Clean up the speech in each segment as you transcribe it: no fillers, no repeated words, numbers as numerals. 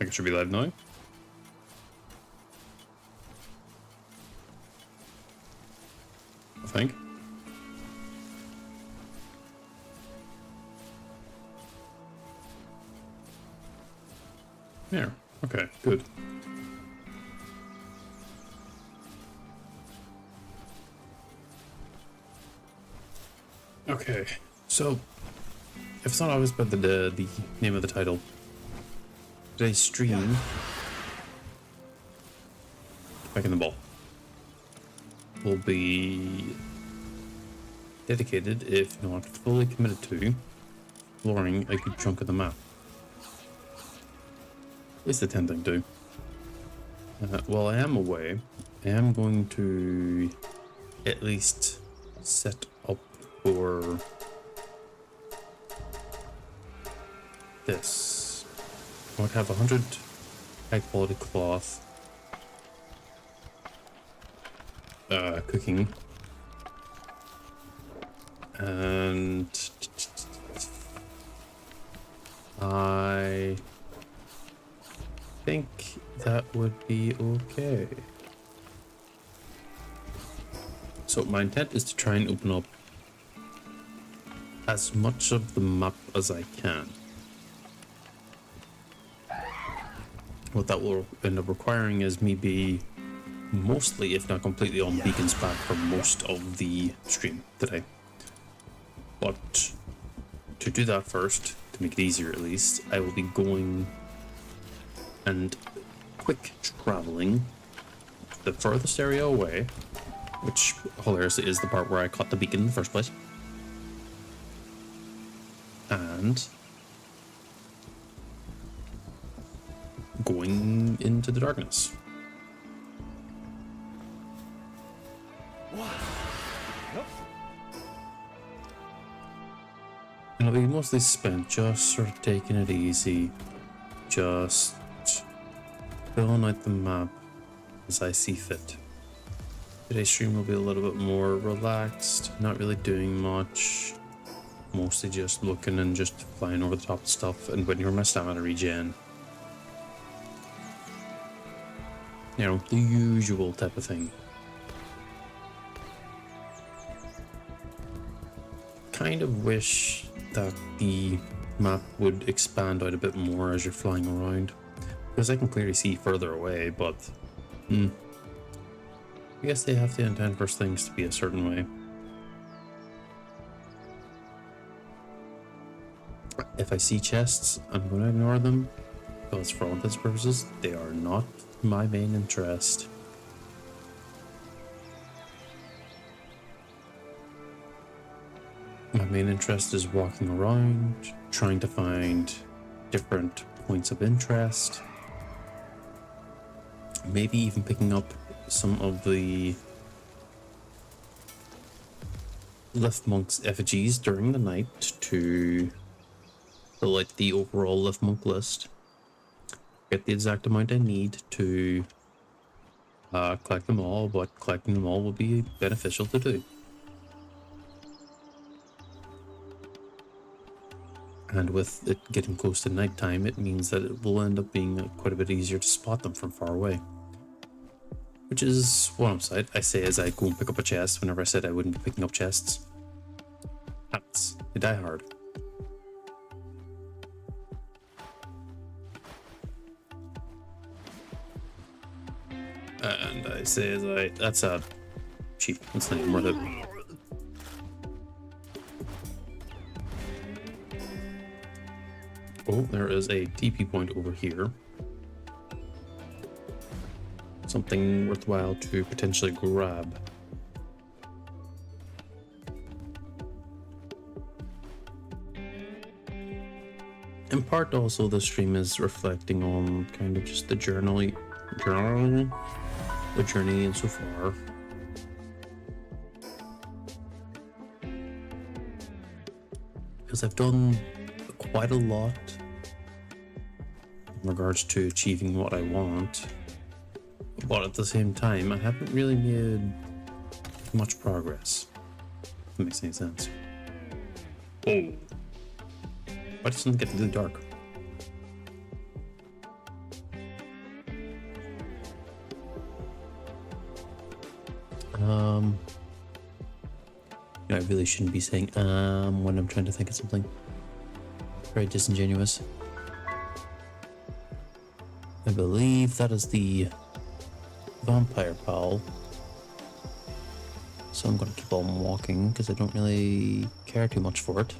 think it should be live now. I think. There. Okay, good. Okay, so if it's not obvious by the name of the title, today's stream, back in the ball, will be dedicated, if not fully committed to, exploring a good chunk of the map. At least attempting to. While I am away, I am going to at least set up for this. I would have 100 high quality cloth cooking, and I think that would be okay. So my intent is to try and open up as much of the map as I can. What that will end up requiring is me be mostly, if not completely, on beacons back for most of the stream today. But to do that first, to make it easier at least, I will be going and quick traveling the furthest area away, which hilariously is the part where I caught the beacon in the first place, and going into the darkness. And I'll be mostly spent just sort of taking it easy, just filling out the map as I see fit. Today's stream will be a little bit more relaxed, not really doing much, mostly just looking and just flying over the top of stuff and waiting for my stamina regen. You know, the usual type of thing. Kind of wish that the map would expand out a bit more as you're flying around, because I can clearly see further away, but I guess they have to intend for things to be a certain way. If I see chests, I'm going to ignore them, because for all intents and purposes, they are not my main interest. My main interest is walking around, trying to find different points of interest, maybe even picking up some of the Lift Monk's effigies during the night to fill out the overall Lift Monk list. Get the exact amount I need to collect them all, but collecting them all will be beneficial to do. And with it getting close to nighttime, it means that it will end up being quite a bit easier to spot them from far away. Which is one upside. I say as I go and pick up a chest whenever I said I wouldn't be picking up chests. Habits. They die hard. And I say as I... That's cheap. That's not even worth it. Oh, there is a TP point over here. Something worthwhile to potentially grab. In part, also, the stream is reflecting on kind of just the journey insofar. Because I've done quite a lot in regards to achieving what I want, but at the same time I haven't really made much progress, if that makes any sense. Oh, why doesn't it get really dark? I really shouldn't be saying when I'm trying to think of something. Very disingenuous. I believe that is the vampire pal. So I'm gonna keep on walking because I don't really care too much for it.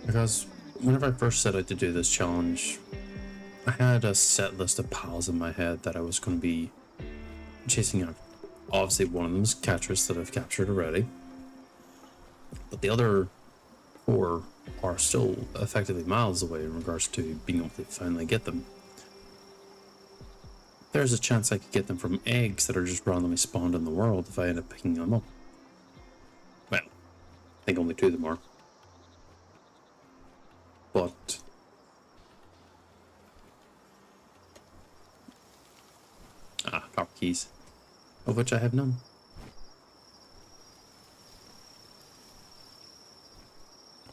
Because whenever I first set out to do this challenge, I had a set list of pals in my head that I was going to be chasing out. Obviously, one of them is Catrice that I've captured already, but the other 4 are still effectively miles away in regards to being able to finally get them. There's a chance I could get them from eggs that are just randomly spawned in the world if I end up picking them up. Well, I think only 2 of them are. But copper keys, of which I have none.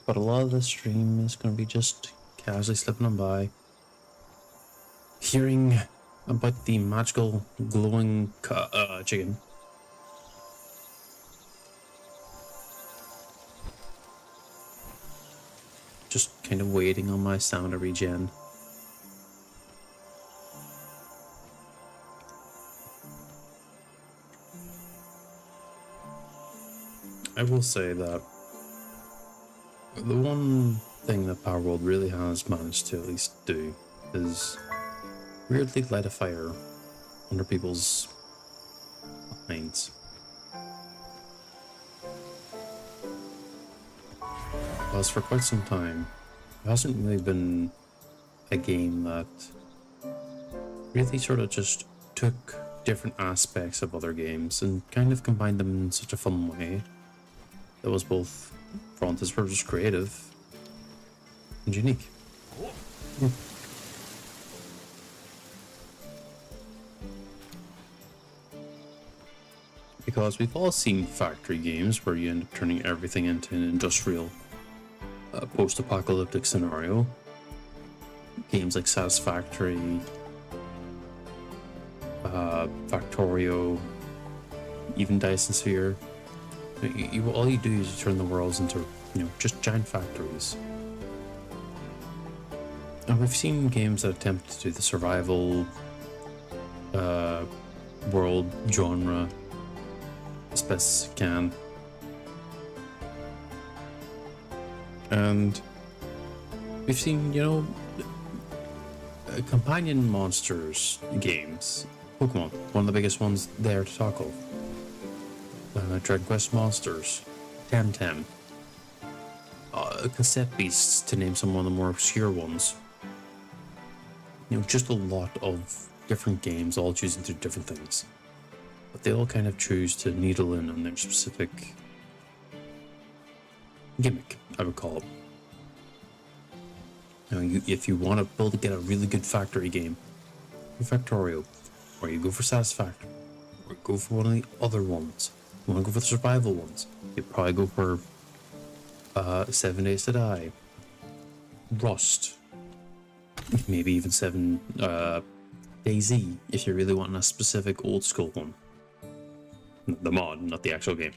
But a lot of the stream is going to be just casually slipping on by, hearing about the magical glowing chicken. Just kind of waiting on my stamina regen. I will say that the one thing that Palworld really has managed to at least do is weirdly light a fire under people's minds. Because for quite some time, it hasn't really been a game that really sort of just took different aspects of other games and kind of combined them in such a fun way that was both, for all intents and purposes, creative and unique. Because we've all seen factory games where you end up turning everything into an industrial post-apocalyptic scenario. Games like Satisfactory, Factorio, even Dyson Sphere. All you do is you turn the worlds into, just giant factories. And we've seen games that attempt to do the survival world genre as best as it can. And we've seen, companion monsters games. Pokemon, one of the biggest ones there to talk of. Dragon Quest Monsters, Temtem, Cassette Beasts, to name some of the more obscure ones. Just a lot of different games all choosing to do different things. But they all kind of choose to needle in on their specific gimmick, I would call it. If you want to get a really good factory game, go Factorio, or you go for Satisfactory, or go for one of the other ones. You want to go for the survival ones, you'd probably go for 7 Days to Die, Rust, maybe even 7 DayZ, if you're really wanting a specific old school one. The mod, not the actual game.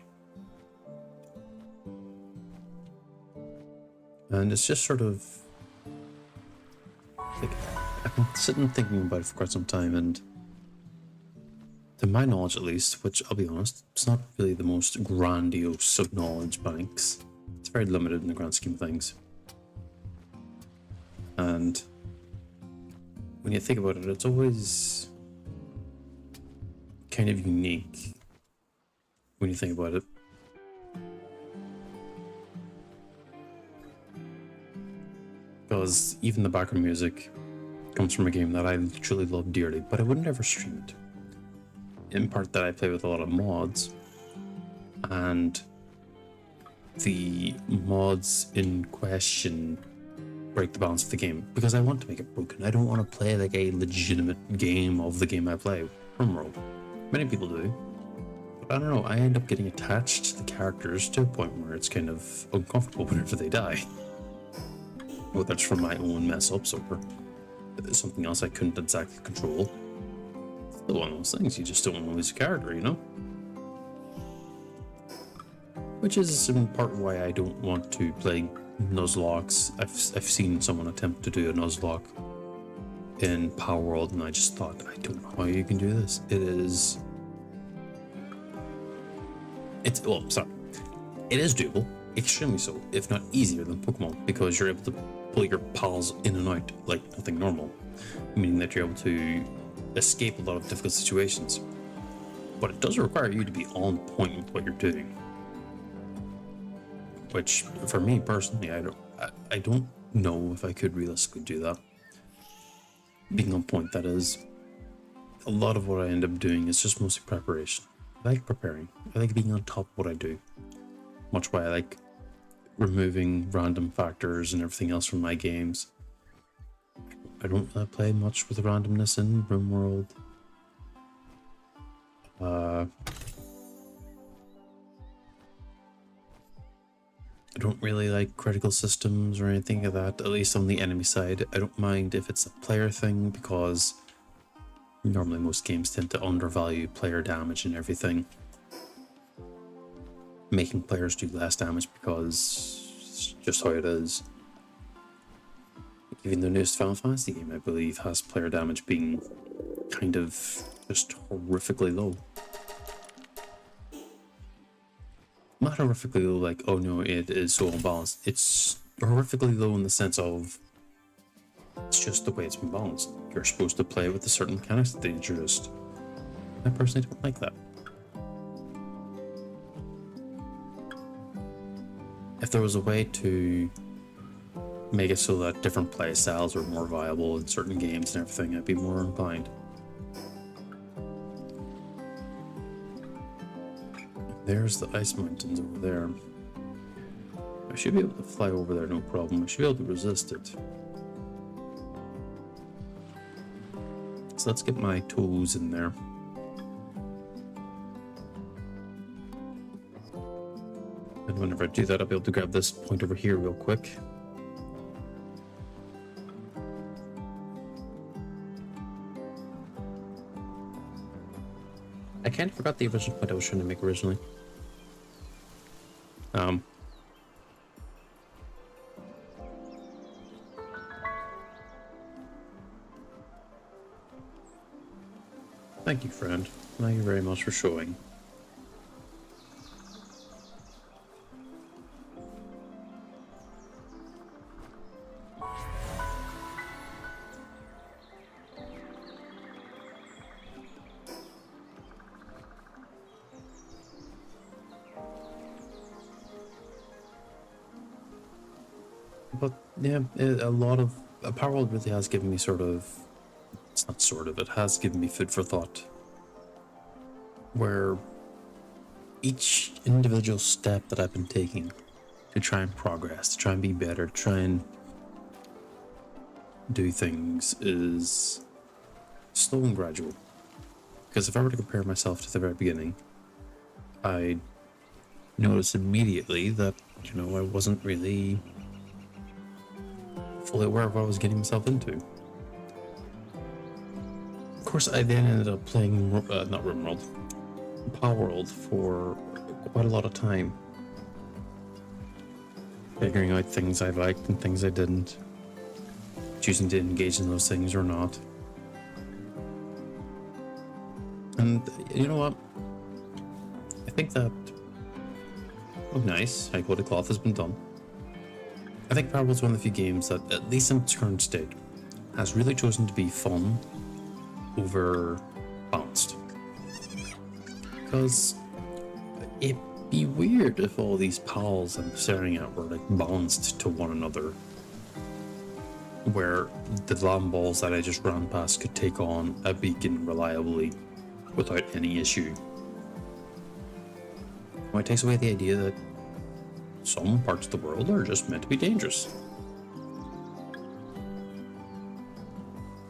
And it's just sort of like, I've been sitting thinking about it for quite some time, and to my knowledge at least, which I'll be honest, it's not really the most grandiose of knowledge banks. It's very limited in the grand scheme of things. And when you think about it, it's always kind of unique when you think about it. Because even the background music comes from a game that I truly love dearly, but I would never stream it. In part that I play with a lot of mods, and the mods in question break the balance of the game because I want to make it broken. I don't want to play like a legitimate game of the game I play, Palworld. Many people do, but I don't know, I end up getting attached to the characters to a point where it's kind of uncomfortable whenever they die. Whether it's from my own mess ups or something else I couldn't exactly control. It's still one of those things, you just don't want to lose a character, you know? Which is in part why I don't want to play Nuzlocks. I've seen someone attempt to do a Nuzlocke in Palworld, and I just thought, I don't know how you can do this. It is doable, extremely so, if not easier than Pokemon, because you're able to pull your pals in and out like nothing normal, meaning that you're able to escape a lot of difficult situations. But it does require you to be on point with what you're doing, which for me personally, I don't know if I could realistically do that. Being on point, that is. A lot of what I end up doing is just mostly preparation. I like preparing. I like being on top of what I do. Much why I like removing random factors and everything else from my games. I don't play much with randomness in RimWorld. I don't really like critical systems or anything like that, at least on the enemy side. I don't mind if it's a player thing, because normally most games tend to undervalue player damage and everything, making players do less damage because it's just how it is. Even the newest Final Fantasy game, I believe, has player damage being kind of just horrifically low. Not horrifically low, like, oh no, it is so unbalanced. It's horrifically low in the sense of it's just the way it's been balanced. You're supposed to play with a certain mechanics that they introduced. I personally don't like that. If there was a way to make it so that different play styles are more viable in certain games and everything, I'd be more inclined. There's the ice mountains over there. I should be able to fly over there, no problem. I should be able to resist it. So let's get my toes in there. And whenever I do that, I'll be able to grab this point over here real quick. I kind of forgot the original point I was trying to make originally. Thank you, friend. Thank you very much for showing. But yeah, a lot of Palworld really has given me sort of, it's not sort of, it has given me food for thought, where each individual step that I've been taking to try and progress, to try and be better, to try and do things is slow and gradual. Because if I were to compare myself to the very beginning, I noticed immediately that, you know, I wasn't really fully aware of what I was getting myself into. Of course, I then ended up playing, not RimWorld, Palworld for quite a lot of time. Figuring out things I liked and things I didn't. Choosing to engage in those things or not. And you know what? I think that... Oh, nice. High quality cloth has been done. I think Palworld's one of the few games that, at least in its current state, has really chosen to be fun over balanced. Because it'd be weird if all these pals I'm staring at were like balanced to one another, where the land balls that I just ran past could take on a beacon reliably without any issue. Well, it takes away the idea that some parts of the world are just meant to be dangerous.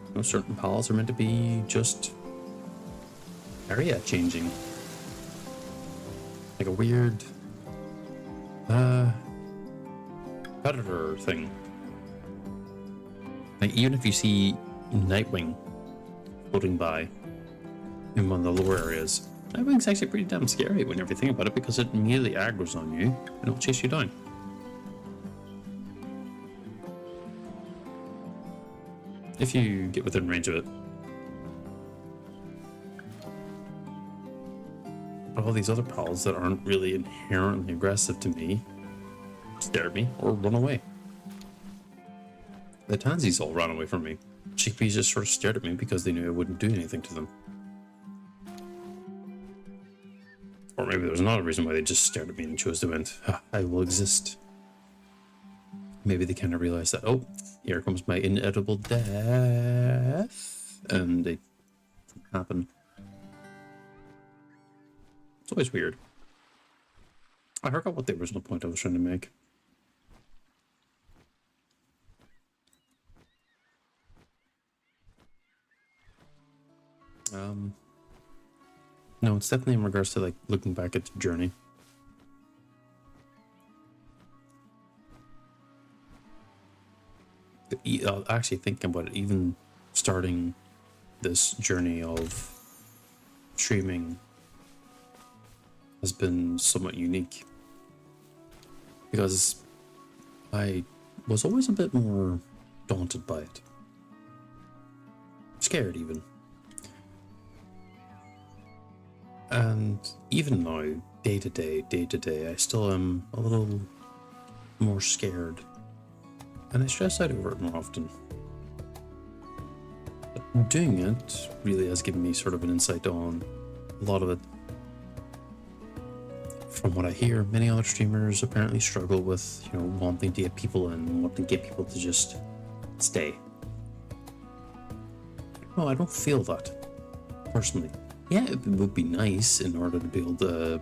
You know, certain pals are meant to be just area changing. like a weird predator thing. Like even if you see Nightwing floating by in one of the lower areas, Nightwing's actually pretty damn scary when you think about it, because it immediately aggroes on you and it'll chase you down. If you get within range of it. But all these other pals that aren't really inherently aggressive to me stare at me or run away. The Tansies all ran away from me. Chickpeas just sort of stared at me because they knew I wouldn't do anything to them. Or maybe there was another reason why they just stared at me and chose to went, I will exist. Maybe they kind of realized that, oh, here comes my inedible death. And it happened. It's always weird. I forgot what the original point I was trying to make. No, it's definitely in regards to like looking back at the journey. Actually thinking about it, even starting this journey of streaming has been somewhat unique, because I was always a bit more daunted by it. Scared even. And even now, day to day, I still am a little more scared. And I stress out over it more often. But doing it really has given me sort of an insight on a lot of it. From what I hear, many other streamers apparently struggle with, you know, wanting to get people in, wanting to get people to just stay. No, I don't feel that, personally. Yeah, it would be nice in order to build a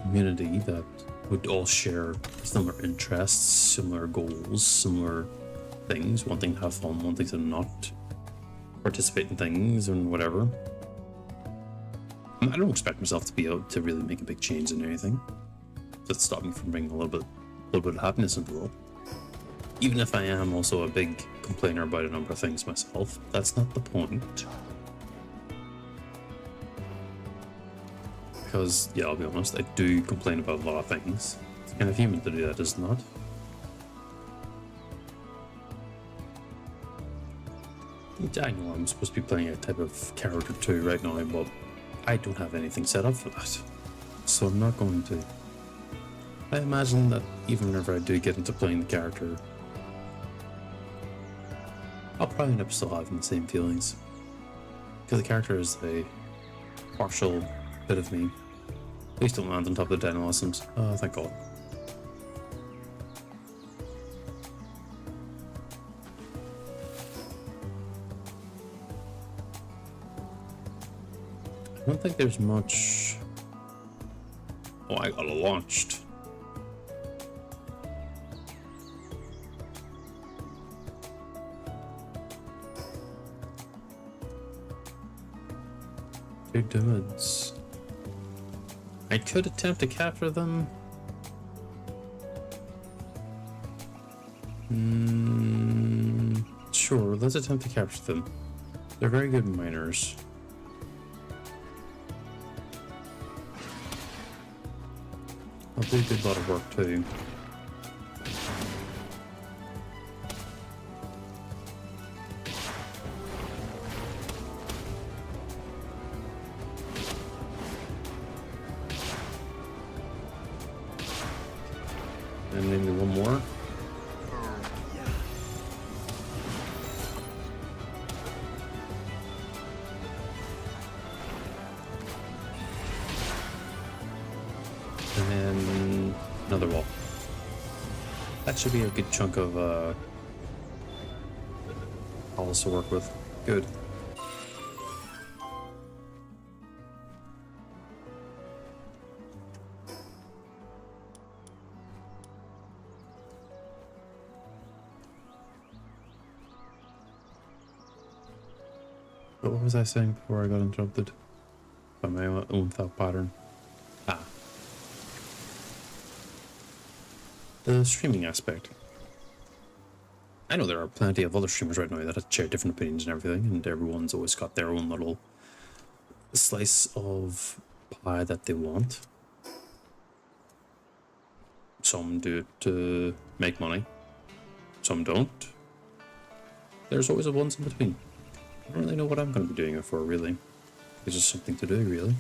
community that would all share similar interests, similar goals, similar things, wanting to have fun, wanting to not participate in things and whatever. I don't expect myself to be able to really make a big change in anything that's stopping me from bringing a little bit of happiness into the world. Even if I am also a big complainer about a number of things myself, that's not the point. Because, yeah, I'll be honest, I do complain about a lot of things. It's kind of human to do that, is it not? I know I'm supposed to be playing a type of character too right now, but I don't have anything set up for that. So I'm not going to. I imagine that even whenever I do get into playing the character, I'll probably end up still having the same feelings. Because the character is a partial bit of me. Please don't land on top of the Dino Awesomes. Oh, thank God. I don't think there's much. Oh, I got it launched. Two dudes. I could attempt to capture them. Sure, let's attempt to capture them. They're very good miners. I'll do a good lot of work too. And maybe one more. And then another wall. That should be a good chunk of walls to work with. Good. But what was I saying before I got interrupted by my own thought pattern? Ah. the streaming aspect. I know there are plenty of other streamers right now that share different opinions and everything, and everyone's always got their own little slice of pie that they want. Some do it to make money, some don't. There's always a ones in between. I don't really know what I'm going to be doing it for, really. It's just something to do, really.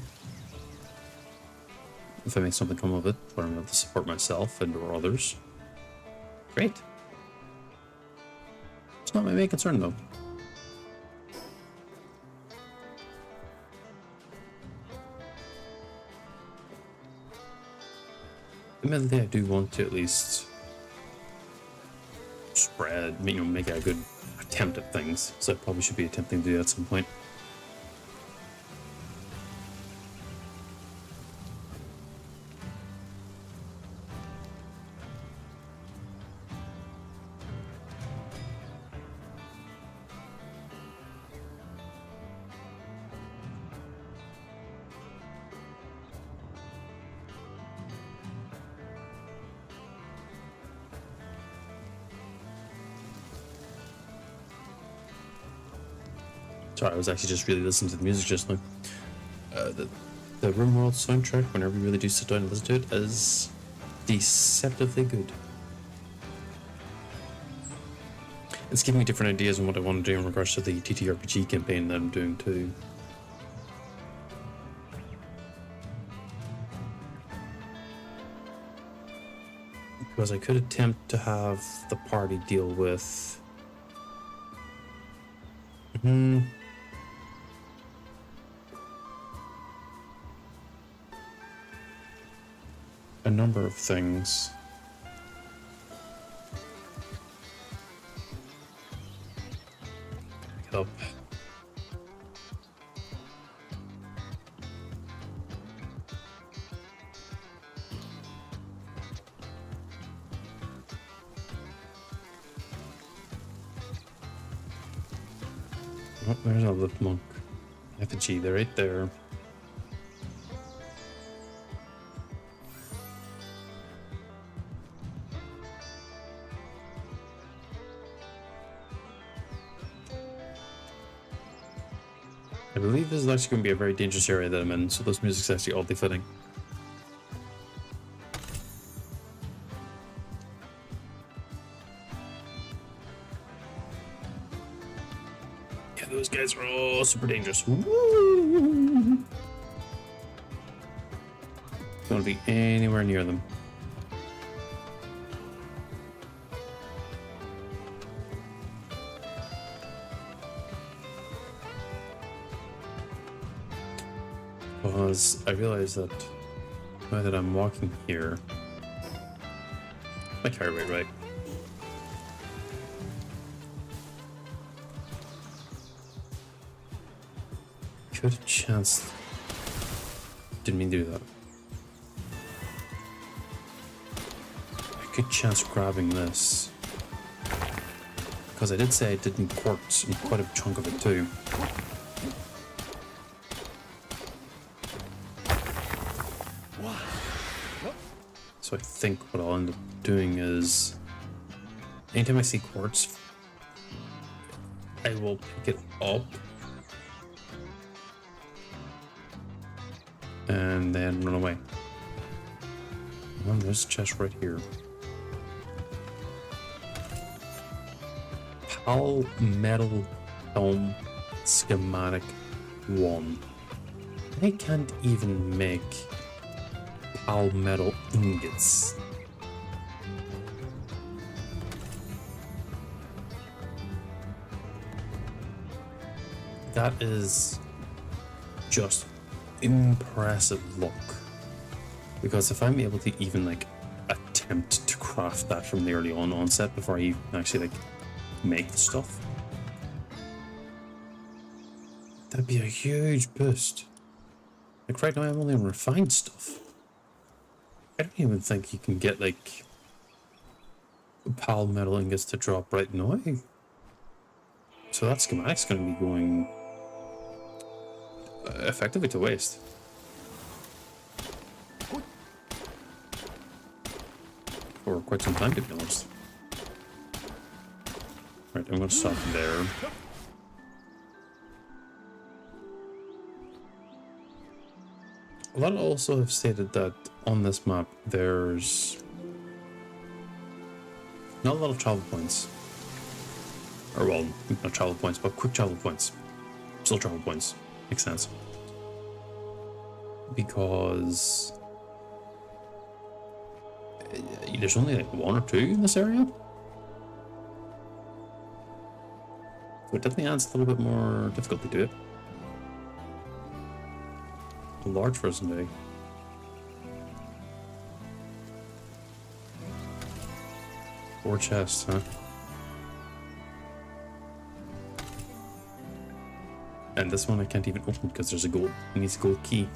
If I make something come of it, where I'm able to support myself and or others, great. It's not my main concern, though. Admittedly, I do want to at least spread, you know, make a good attempt at things, so I probably should be attempting to do that at some point. Sorry, I was actually just really listening to the music just now. The RimWorld soundtrack, whenever you really do sit down and listen to it, is deceptively good. It's giving me different ideas on what I want to do in regards to the TTRPG campaign that I'm doing too. Because I could attempt to have the party deal with... a number of things. Pick it up. Oh, there's a lip monk. Effigy, they're right there. I believe this is actually going to be a very dangerous area that I'm in, so this music's actually oddly fitting. Yeah, those guys are all super dangerous. Woo! Don't be anywhere near them. Because I realize that now that I'm walking here, my carry weight, right? Good chance. Didn't mean to do that. A good chance grabbing this. Because I did say I did need quartz and quite a chunk of it too. So I think what I'll end up doing is, anytime I see quartz, I will pick it up and then run away. Oh, there's a chest right here. Pal Metal Helm Schematic 1. I can't even make Pal Metal ingots. That is just impressive luck. Because if I'm able to even like attempt to craft that from the early onset before I actually like make the stuff, that'd be a huge boost. Like right now I'm only on refined stuff. I don't even think you can get like Pal Metal ingots to drop right now. So that schematic's going to be going effectively to waste. for quite some time, to be honest. Right, I'm going to stop there. A lot also have stated that on this map there's not a lot of travel points. Or, well, not travel points, but quick travel points. Still travel points. Makes sense. Because there's only like 1 or 2 in this area. So it definitely adds a little bit more difficulty to it. A large frozen egg. Four chests, huh? And this one I can't even open because there's a gold. It needs a gold key.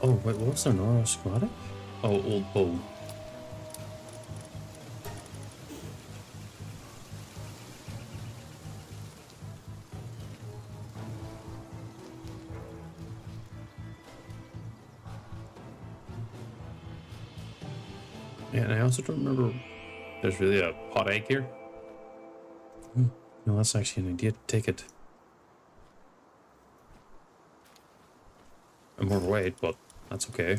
Oh, wait, what was there? Neuroschematic? Oh, old bow. Yeah, and I also don't remember there's really a hot egg here. No, that's actually an idea to take it. I'm overweight, but that's okay.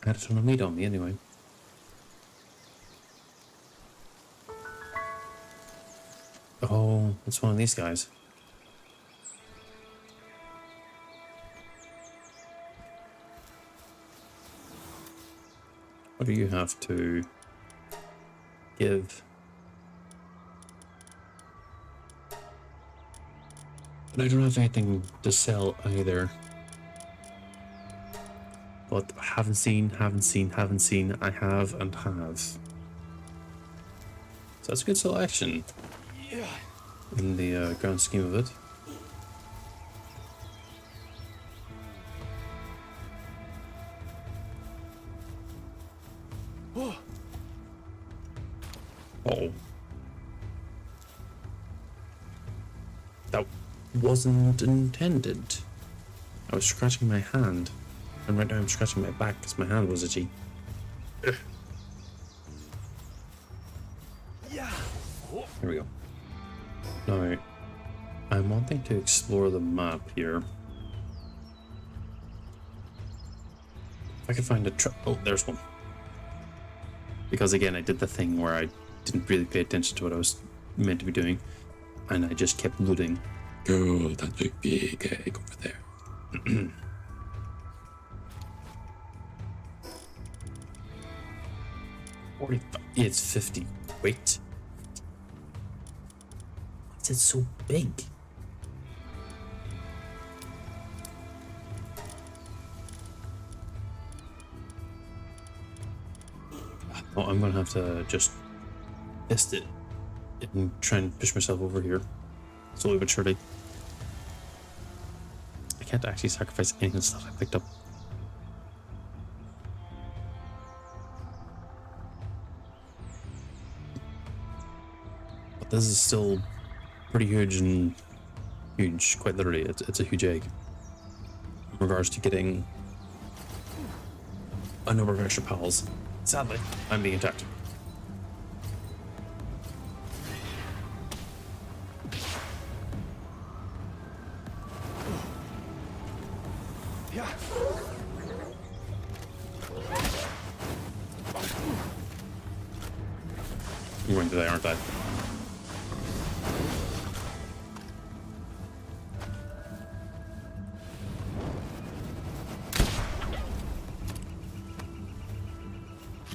I had a ton of meat on me anyway. Oh, it's one of these guys. What do you have to give? But I don't have anything to sell either. But haven't seen, I have and have. So that's a good selection in the grand scheme of it. Oh. That wasn't intended. I was scratching my hand. And right now I'm scratching my back because my hand was itchy. Ugh. Here we go. Now, I'm wanting to explore the map here. If I could find a oh, there's one. Because again, I did the thing where I didn't really pay attention to what I was meant to be doing. And I just kept looting. Oh, that's a big egg over there. It's 50. Wait. Why is it so big? Oh, I'm gonna have to just test it and try and push myself over here. Slowly but surely. I can't actually sacrifice any of the stuff I picked up. But this is still pretty huge and huge, quite literally. It's a huge egg. In regards to getting a number of extra pals. Sadly, I'm being attacked. I'm going to die, aren't I?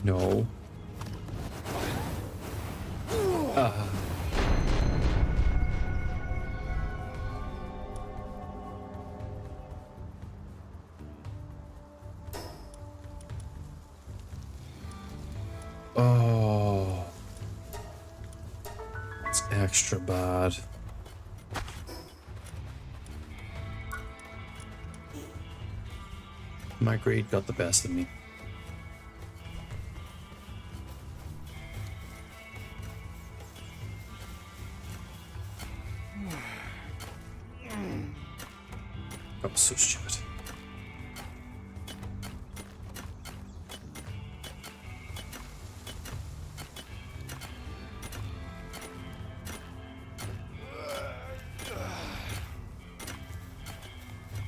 No. Oh. It's extra bad. My greed got the best of me. That was so stupid.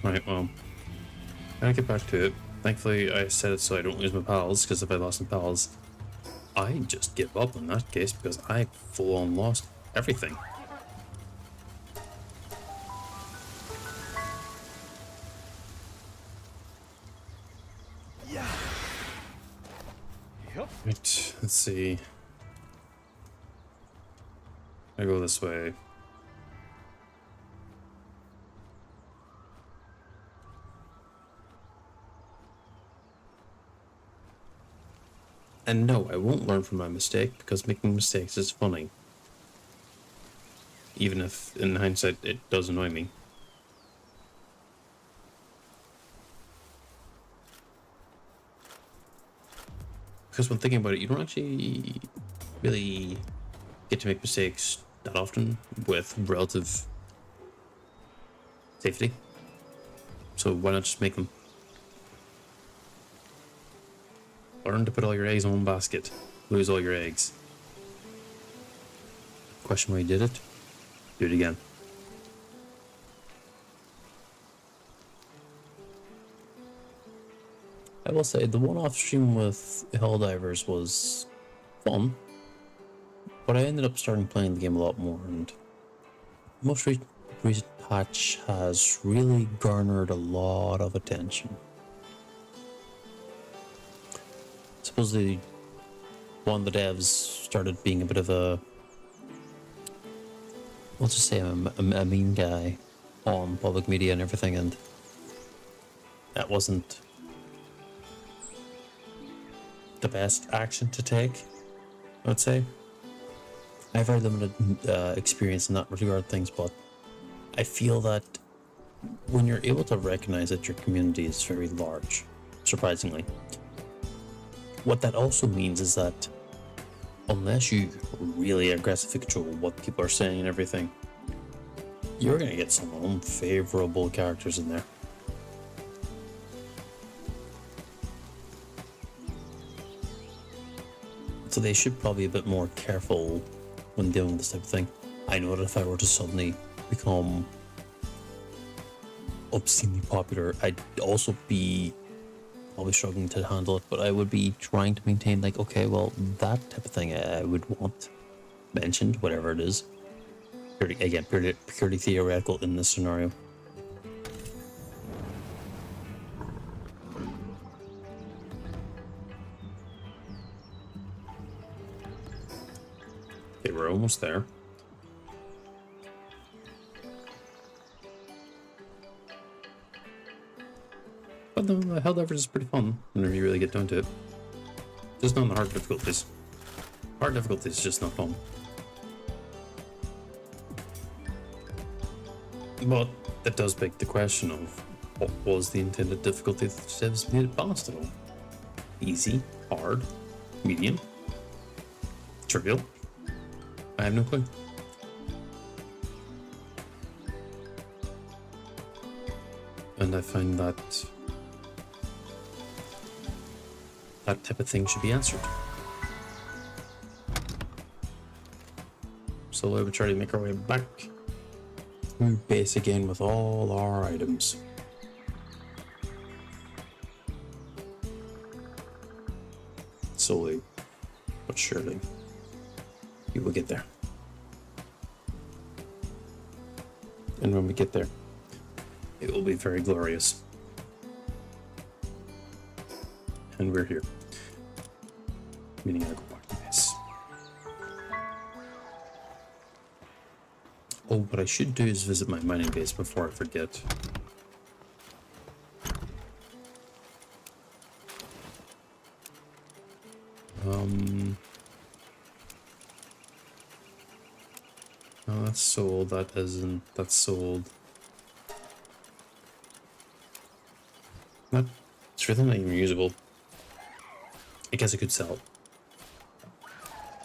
Right, well, gotta get back to it. Thankfully, I set it so I don't lose my pals, because if I lost my pals, I just give up in that case, because I full-on lost everything. Yeah. Yep. Right, let's see. I go this way. And no, I won't learn from my mistake, because making mistakes is funny. Even if, in hindsight, it does annoy me. Because when thinking about it, you don't actually really get to make mistakes that often with relative safety. So why not just make them? Learn to put all your eggs in one basket. Lose all your eggs. Question why you did it? Do it again. I will say the one-off stream with Helldivers was fun, but I ended up starting playing the game a lot more, and the most recent patch has really garnered a lot of attention. Supposedly, one of the devs started being a bit of a, let's just say a mean guy on public media and everything, and that wasn't the best action to take, I would say. I have very limited experience in that regard things, but I feel that when you're able to recognize that your community is very large, surprisingly, what that also means is that unless you really aggressively control what people are saying and everything, you're going to get some unfavorable characters in there. So they should probably be a bit more careful when dealing with this type of thing. I know that if I were to suddenly become obscenely popular, I'd also be probably struggling to handle it, but I would be trying to maintain, like, okay, well, that type of thing I would want mentioned, whatever it is. Purely theoretical in this scenario. Okay, we're almost there. But the Helldivers is pretty fun whenever you really get down to it. Just not on the hard difficulties. Hard difficulties is just not fun. But that does beg the question of what was the intended difficulty that the devs made it balanced at all? Easy, hard, medium, trivial? I have no clue. And I find that that type of thing should be answered. So I would try to make our way back through base again with all our items. Slowly, but surely, we will get there. And when we get there, it will be very glorious. And we're here. Meaning I go back to base. Oh, what I should do is visit my mining base before I forget. Oh, that's sold. That isn't. That's sold. It's really not even usable. I guess I could sell it.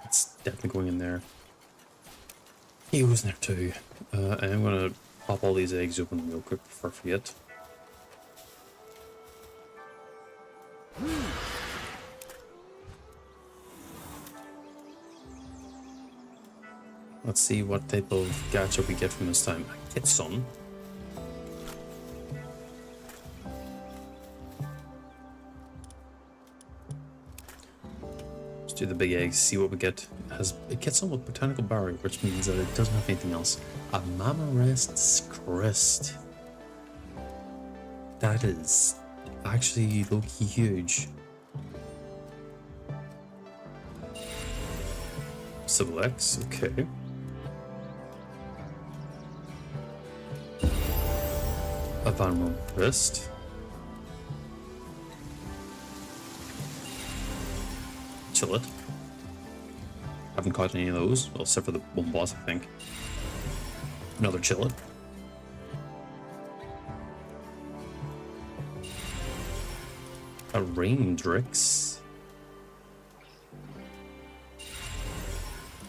It's definitely going in there. He was in there too. I am gonna pop all these eggs open real quick before I forget. Let's see what type of gacha we get from this time. A Kitson. Let's do the big eggs, see what we get. It gets on with botanical barrier, which means that it doesn't have anything else. A Mamarest's crest. That is actually low-key huge. Civil X, okay. A Van crest. Chillet. Haven't caught any of those, well, except for the one boss, I think. Another Chillet. A Raindrix.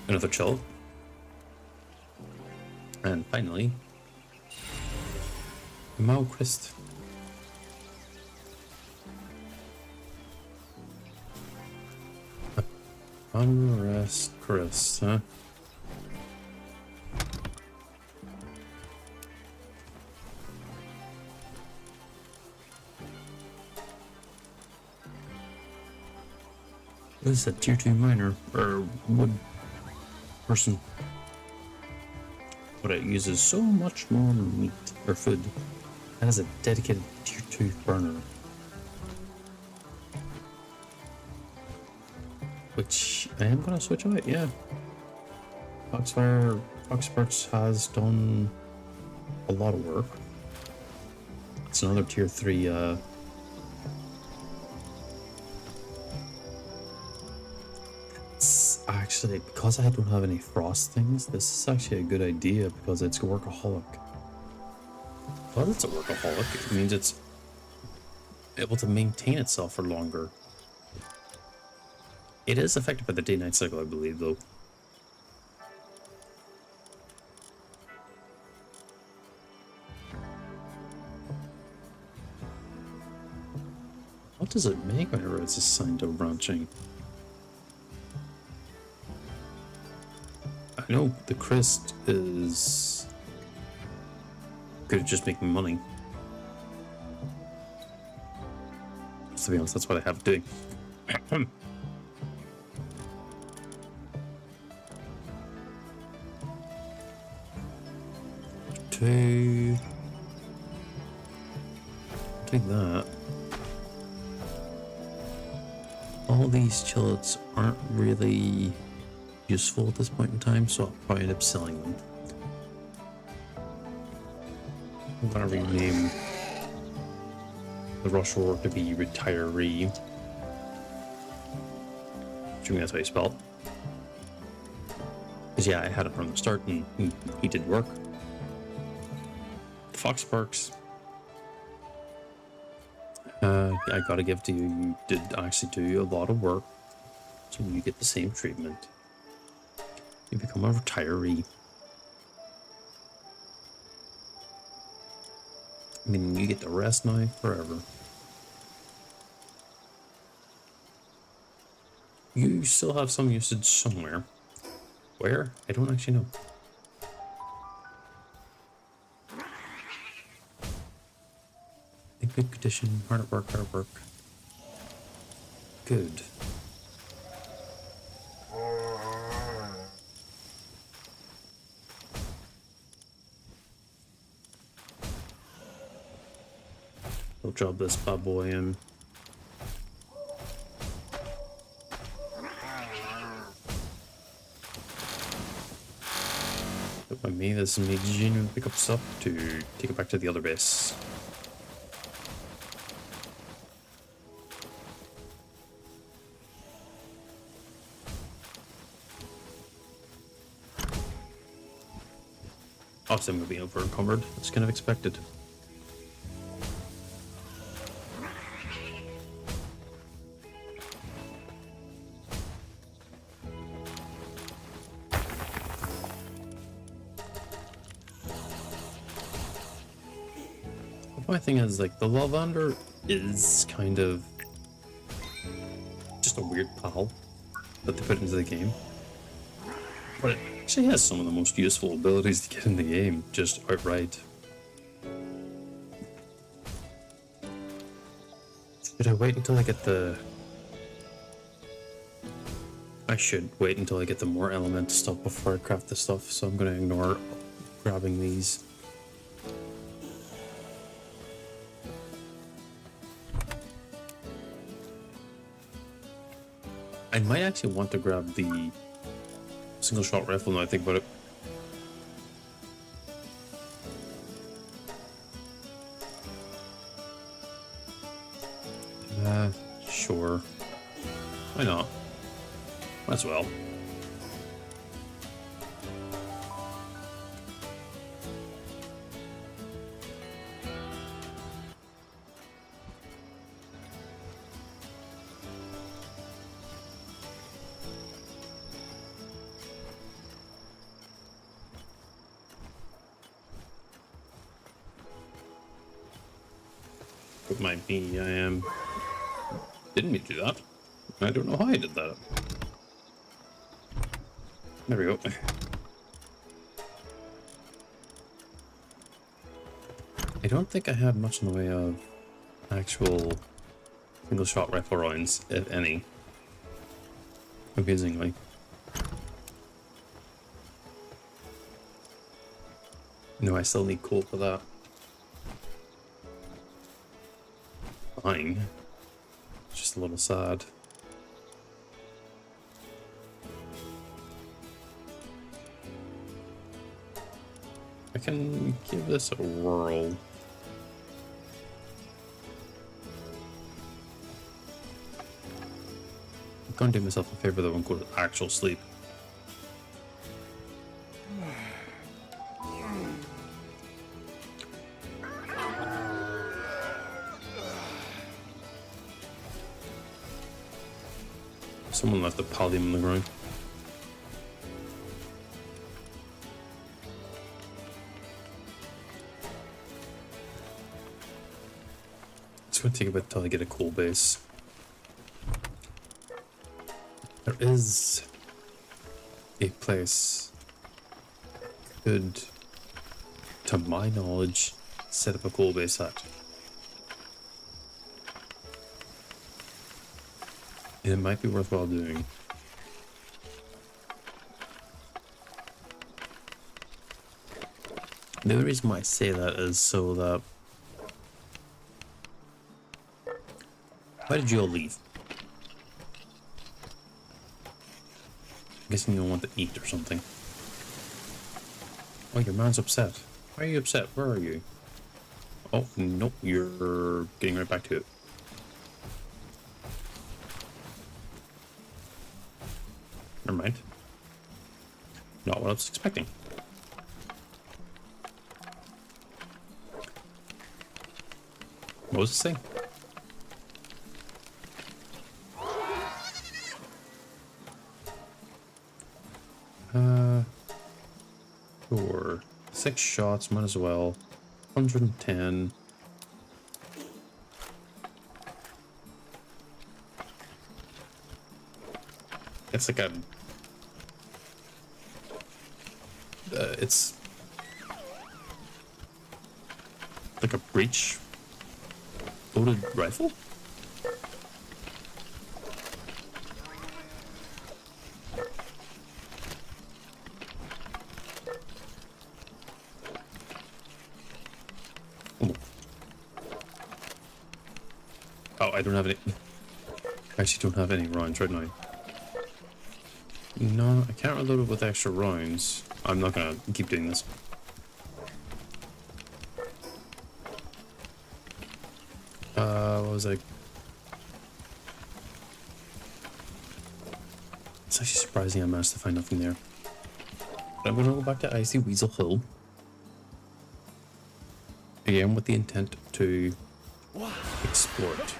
Another Chillet. And finally, a Mao Crest. Unrest Crest, huh? What is that, tier 2 miner, or wood person? But it uses so much more meat, or food. That is a dedicated tier 2 burner. Which I am gonna switch out, yeah. Foxparks has done a lot of work. It's another tier 3, it's actually, because I don't have any frost things, this is actually a good idea because it's workaholic. Because it's a workaholic, it means it's able to maintain itself for longer. It is affected by the day-night cycle, I believe, though. What does it make whenever it's assigned to ranching? I know the crest is good at just making money. To be honest, that's what I have to do. Take that. All these chillets aren't really useful at this point in time, so I'll probably end up selling them. I'm gonna rename the Rush Roar to be Retiree. Assuming that's how you spell it. Because yeah, I had it from the start and he did work. Foxparks. I gotta give to you, you did actually do a lot of work, so you get the same treatment. You become a retiree. I mean, you get to rest now forever. You still have some usage somewhere. Where? I don't actually know. In good condition, hard at work, hard work. Good. We'll drop this bad boy in. By me, this is me genuine pick up stuff to take it back to the other base. Obviously, I'm going to be over encumbered. It's kind of expected. My thing is, like, the Lavender is kind of just a weird pal that they put into the game. But it actually has some of the most useful abilities to get in the game, just outright. Should I wait until I get the... I should wait until I get the more elemental stuff before I craft the stuff, so I'm going to ignore grabbing these. I might actually want to grab the single shot rifle now I think about it. Sure. Why not? Might as well. Don't mind me, didn't mean to do that. I don't know how I did that. There we go. I don't think I had much in the way of actual single shot rifle rounds, if any. Amazingly. No, I still need coal for that. Fine. Just a little sad. I can give this a whirl. I'm gonna do myself a favor though and go to actual sleep. Someone left a Pal Tamer on the ground. It's going to take a bit till I get a coal base. There is a place could, to my knowledge, set up a coal base at. It might be worthwhile doing. The only reason why I say that is so that... Why did you all leave? I'm guessing you don't want to eat or something. Oh, your man's upset. Why are you upset? Where are you? Oh, nope, you're getting right back to it. Never mind. Not what I was expecting. What was this thing? Sure. 6 shots, might as well. 110. It's like a... it's... like a breech loaded rifle? Oh, I don't have any... I actually don't have any rounds right now. No, I can't reload it with extra rounds. I'm not gonna keep doing this. What was I... It's actually surprising I managed to find nothing there. But I'm gonna go back to Icy Weasel Hill. Again, with the intent to explore it.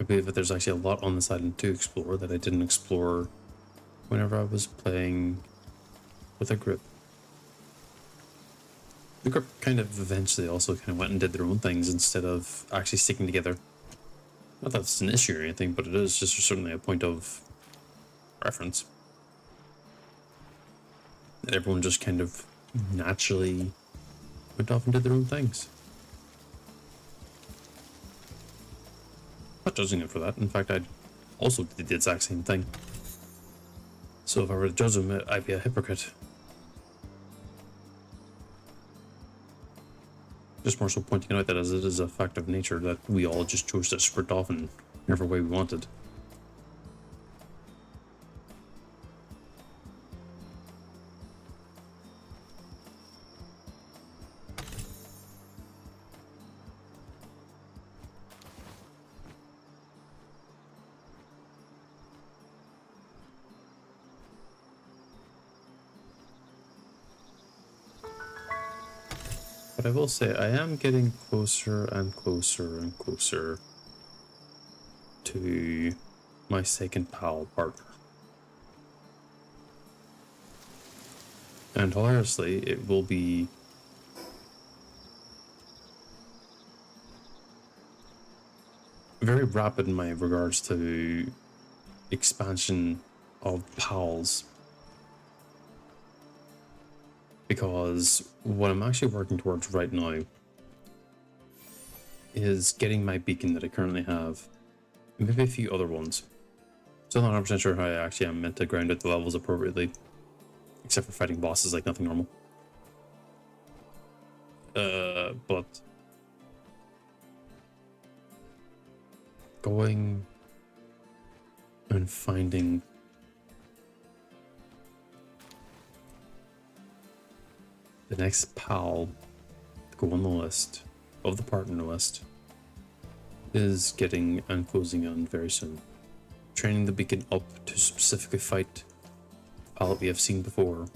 I believe that there's actually a lot on this island to explore that I didn't explore whenever I was playing with a group. The group kind of eventually also kind of went and did their own things instead of actually sticking together. Not that it's an issue or anything, but it is just certainly a point of reference. That everyone just kind of naturally went off and did their own things. Not judging them for that. In fact, I also did the exact same thing. So if I were to judge them, I'd be a hypocrite. Just more so pointing out that as it is a fact of nature that we all just chose to sprint off in whatever way we wanted. But I will say, I am getting closer and closer and closer to my second pal partner. And hilariously, it will be very rapid in my regards to expansion of pals. Because what I'm actually working towards right now is getting my beacon that I currently have, and maybe a few other ones. Still not 100% sure how I actually am meant to grind out the levels appropriately, except for fighting bosses like nothing normal. But going and finding the next pal to go on the list of the partner list is getting and closing on very soon. Training the beacon up to specifically fight a pal that we have seen before,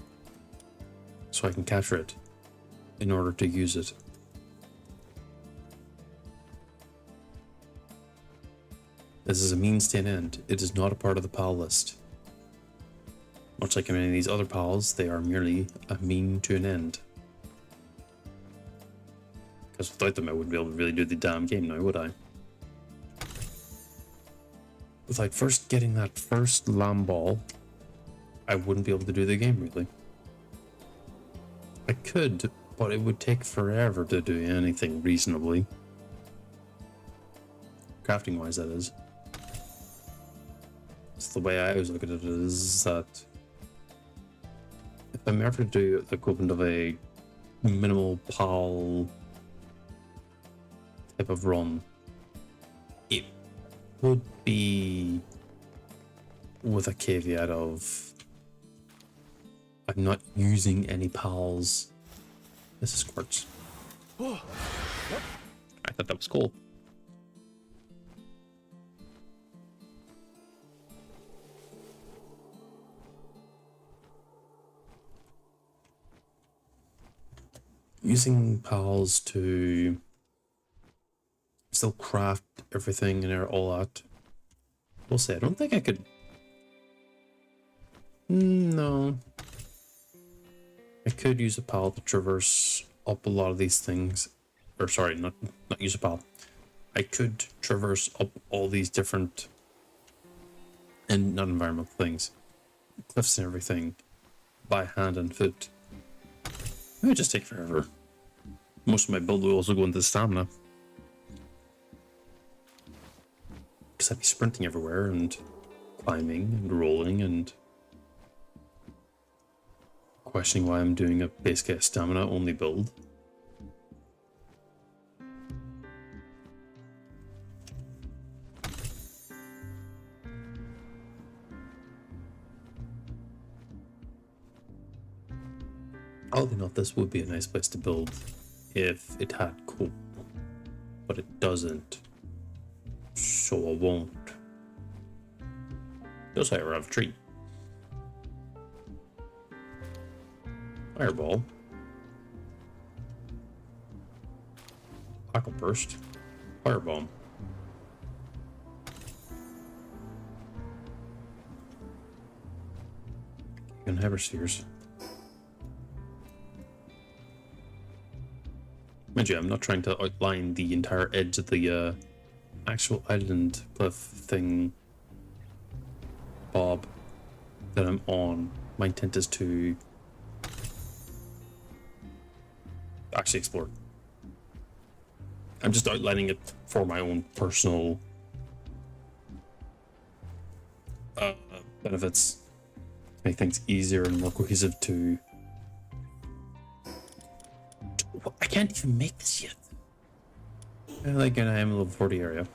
so I can capture it in order to use it. This is a means to an end. It is not a part of the pal list. Much like many of these other pals, they are merely a mean to an end. Because without them, I wouldn't be able to really do the damn game now, would I? Without first getting that first lamb ball, I wouldn't be able to do the game, really. I could, but it would take forever to do anything reasonably. Crafting-wise, that is. It's the way I always look at it is that if I'm ever to do the equivalent of a minimal PAL type of run, it would be with a caveat of I'm not using any PALs. This is quartz. I thought that was cool. Using pals to still craft everything and all that. We'll say I don't think I could. No. I could use a pal to traverse up a lot of these things. Or sorry, not use a pal. I could traverse up all these different and not environmental things, cliffs and everything, by hand and foot. It would just take forever. Most of my build will also go into stamina. Because I'd be sprinting everywhere and climbing and rolling and questioning why I'm doing a basically a stamina only build. Oddly enough, this would be a nice place to build if it had coal, but it doesn't, so I won't. Does however have a tree. Fireball. Aqua burst. Firebomb. And Hyperspheres. Mind you, I'm not trying to outline the entire edge of the actual island cliff thing, Bob, that I'm on, my intent is to actually explore. I'm just outlining it for my own personal benefits, make things easier and more cohesive to... I can't even make this yet. Like, and I am a level 40 area.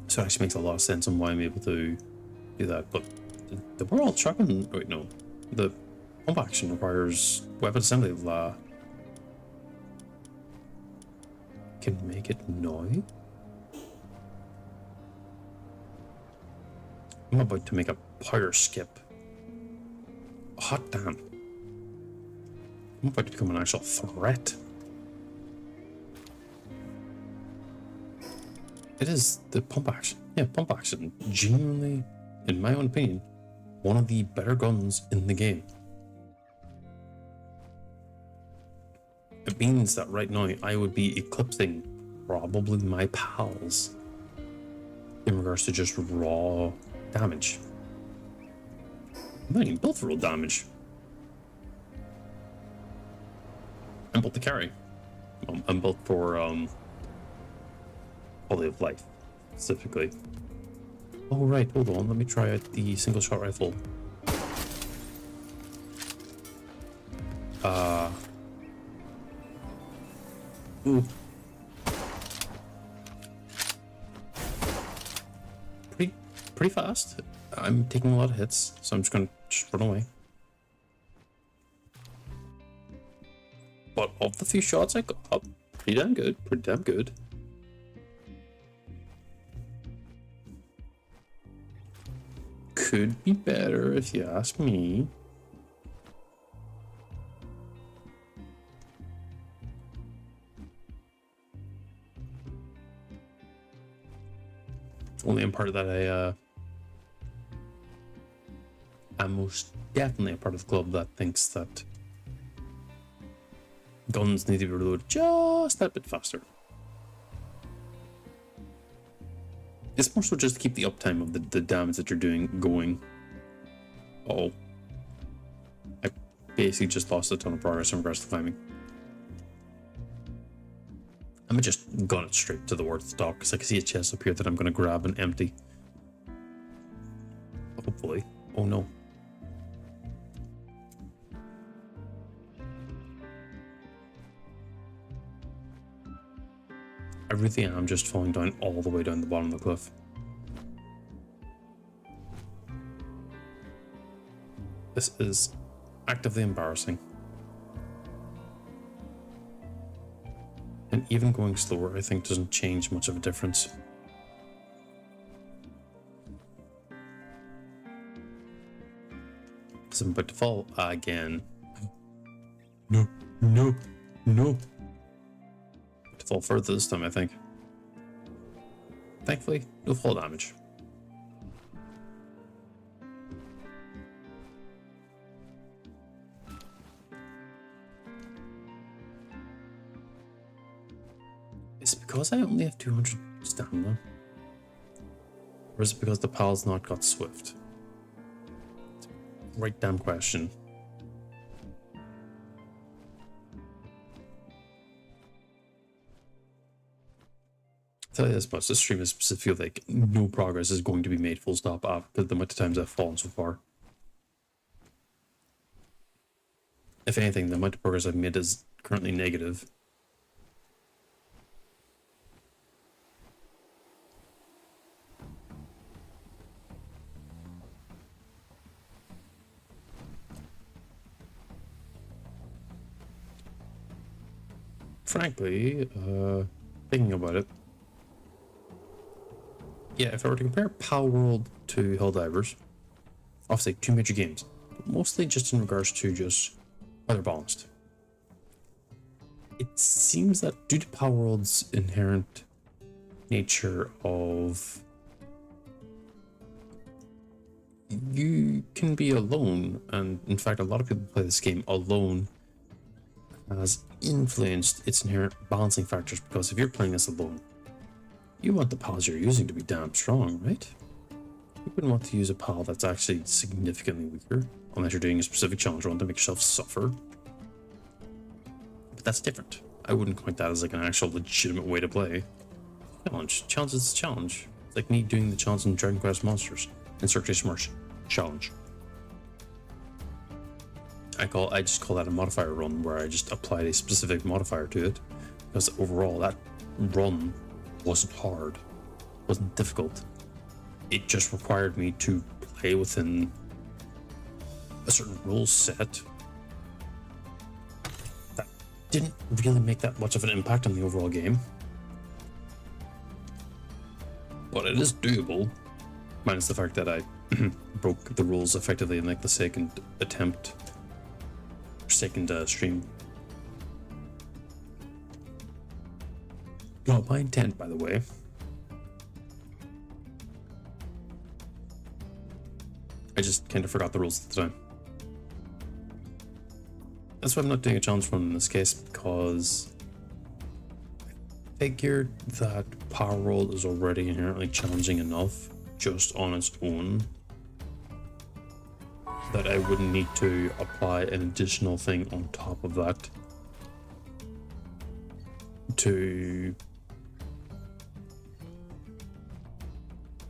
So it actually makes a lot of sense on why I'm able to do that. But the world shotgun, wait, no. The pump action requires weapon assembly. Can make it now? I'm about to make a power skip. Hot damn. I'm about to become an actual threat. It is the pump action. Yeah, pump action. Genuinely, in my own opinion, one of the better guns in the game. It means that right now I would be eclipsing probably my pals in regards to just raw damage. I'm not even built for real damage. I'm built to carry. I'm built for quality of life, specifically. Oh right, hold on, let me try out the single shot rifle. Ooh. Pretty fast. I'm taking a lot of hits, so I'm just gonna run away. But of the few shots I got, pretty damn good, pretty damn good. Could be better if you ask me. Only in part that I'm most definitely a part of the club that thinks that guns need to be reloaded just that bit faster. It's more so just to keep the uptime of the damage that you're doing going. Oh. I basically just lost a ton of progress in regards to climbing. I'm gonna just gun it straight to the worth dock because I can see a chest up here that I'm gonna grab and empty. Hopefully. Oh no. I really am just falling down all the way down the bottom of the cliff. This is actively embarrassing. And even going slower, I think, doesn't change much of a difference. Because I'm about to fall again. No, no, no. To fall further this time, I think. Thankfully, no fall damage. Is it because I only have 200 stamina? Or is it because the pal's not got swift? Right damn question. I'll tell you this much, this stream is feel like no progress is going to be made full stop after the amount of times I've fallen so far. If anything, the amount of progress I've made is currently negative. Frankly, thinking about it, yeah, if I were to compare Palworld to Helldivers, obviously two major games, but mostly just in regards to just how they're balanced. It seems that due to Palworld's inherent nature of you can be alone, and in fact a lot of people play this game alone, has influenced its inherent balancing factors, because if you're playing this alone, You want the pals you're using to be damn strong, right? You wouldn't want to use a pal that's actually significantly weaker, unless you're doing a specific challenge run to make yourself suffer. But that's different. I wouldn't count that as like an actual legitimate way to play. Challenge. Challenge is a challenge. It's like me doing the challenge in Dragon Quest Monsters in Circulation March. Challenge. I just call that a modifier run, where I just applied a specific modifier to it, because overall that run wasn't hard, wasn't difficult. It just required me to play within a certain rule set that didn't really make that much of an impact on the overall game. But it is doable, minus the fact that I broke the rules effectively in like the second attempt, second stream. No, my intent, by the way, I just kind of forgot the rules at the time. That's why I'm not doing a challenge run in this case, because I figured that Palworld is already inherently challenging enough just on its own that I wouldn't need to apply an additional thing on top of that to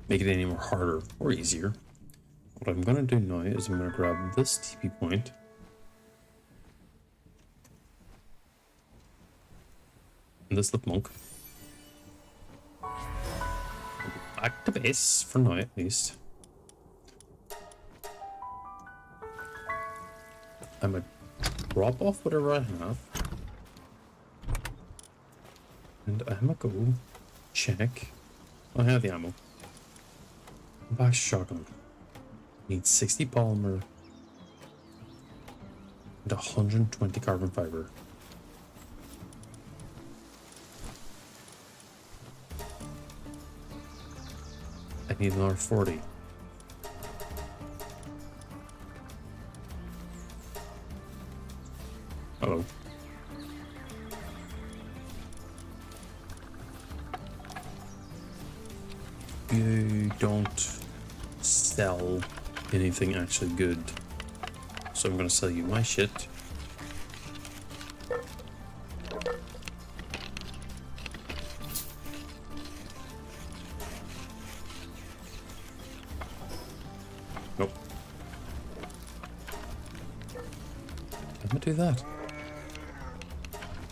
make it any more harder or easier. What I'm gonna do now is I'm gonna grab this TP point and this lip monk. Back to base for now, at least. I'm gonna drop off whatever I have, and I'm gonna go check. I have the ammo. Back shotgun. Need 60 polymer and 120 carbon fiber. I need another 40. Uh-oh. You don't sell anything actually good, so I'm gonna sell you my shit. Nope. I'm gonna do that.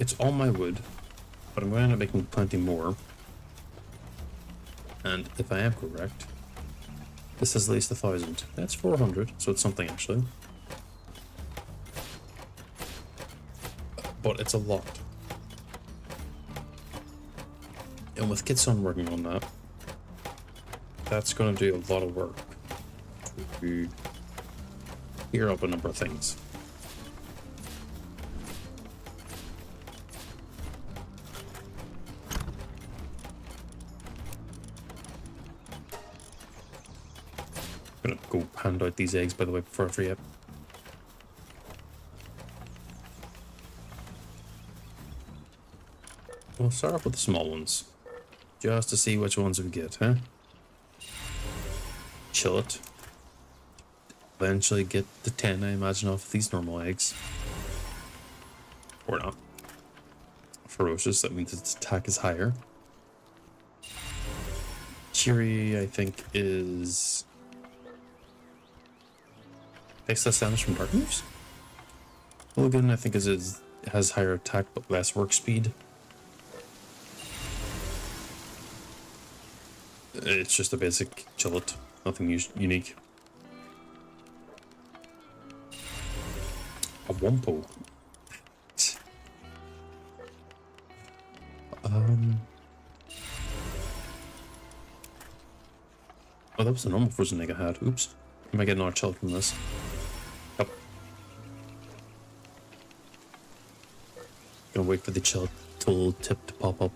It's all my wood, but I'm going to end up making plenty more. And if I am correct, this is at least 1,000. That's 400, so it's something actually. But it's a lot. And with Kitson working on that, that's going to do a lot of work to clear up a number of things. Gonna go hand out these eggs, by the way, before I forget. We'll start off with the small ones, just to see which ones we get, huh? Chill it. Eventually get the 10, I imagine, off these normal eggs. Or not. Ferocious, that means its attack is higher. Cheery, I think, is... takes less damage from dark moves. Hooligan, I think, has higher attack but less work speed. It's just a basic chillet, nothing unique. A Wumpo. Oh, that was the normal frozen egg I had. Oops. I might get another chillet from this. Yep. Gonna wait for the chillet tool tip to pop up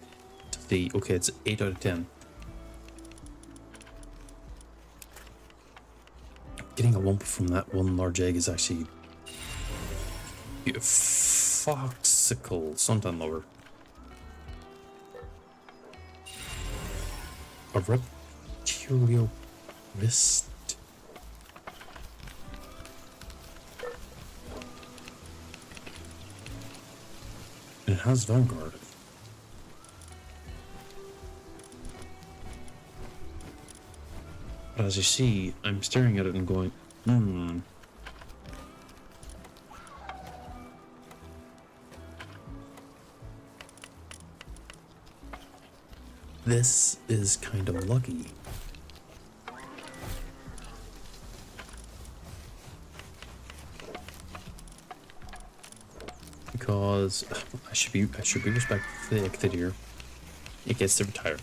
to the... okay, it's 8 out of 10. Getting a Wumpo from that one large egg is actually... foxicle, suntan lover. A reptilial wrist. And it has Vanguard. But as you see, I'm staring at it and going, this is kind of lucky. Because I should be respectful to the Ictid here. It gets to retire.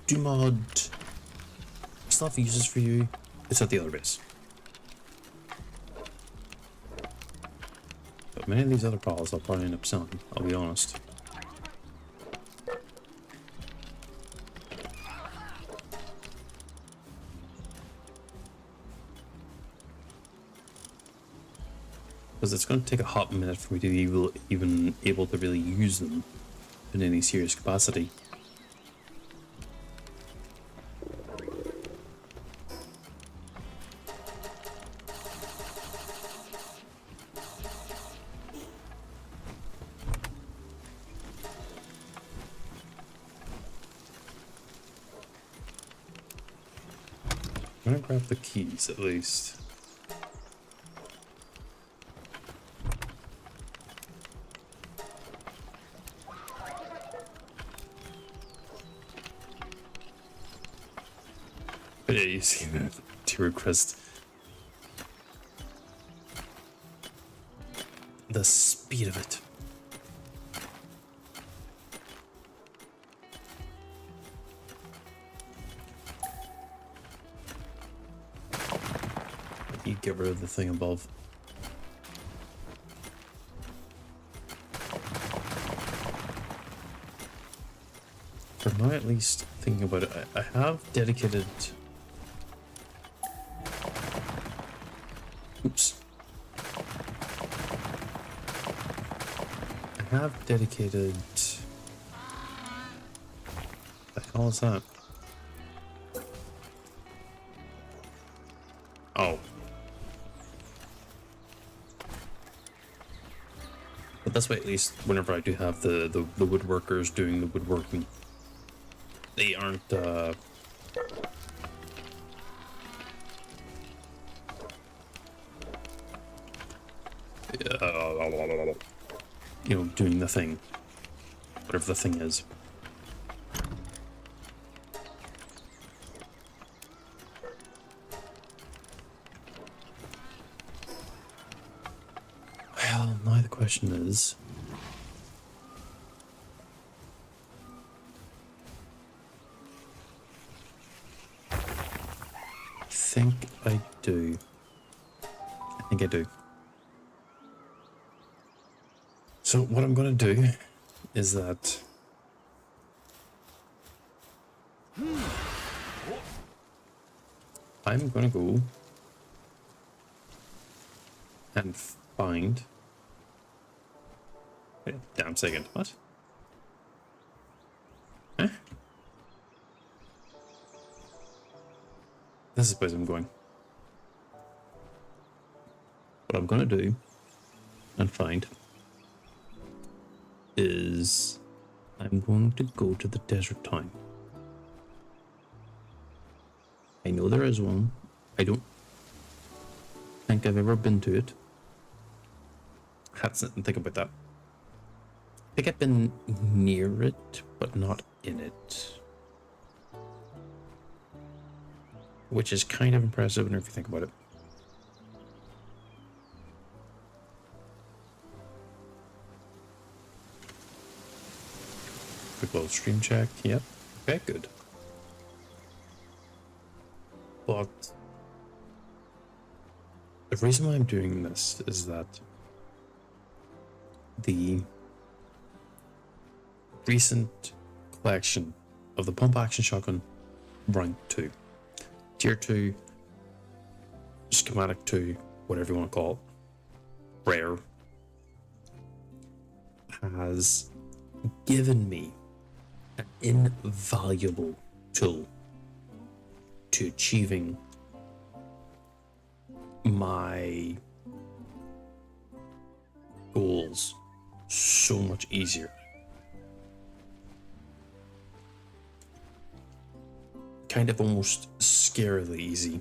Do mod stuff uses for you. It's at the other base. But many of these other pals I'll probably end up selling, I'll be honest. Because it's going to take a hot minute for me to be even able to really use them in any serious capacity. I'm gonna grab the keys at least. But yeah, you see that tier crest. The speed of it. You get rid of the thing above. For now, at least, thinking about it, I have dedicated... Oops. I have dedicated... The hell is that? Oh. But that's why at least whenever I do have the woodworkers doing the woodworking, they aren't you know, doing the thing, whatever the thing is. Well, now the question is, I think I do. I think I do. So what I'm going to do is that I'm going to go and find... Wait a damn second, what? Huh? This is the place I'm going. What I'm going to do and find is I'm going to go to the desert town. I know there is one. I don't think I've ever been to it. I had to sit and think about that. I think I've been near it, but not in it. Which is kind of impressive if you think about it. Quick little stream check. Yep. Okay, good. But the reason why I'm doing this is that the recent collection of the pump action shotgun rank 2, tier 2, schematic 2, whatever you want to call it, rare, has given me an invaluable tool to achieving my goals so much easier. Kind of almost scarily easy.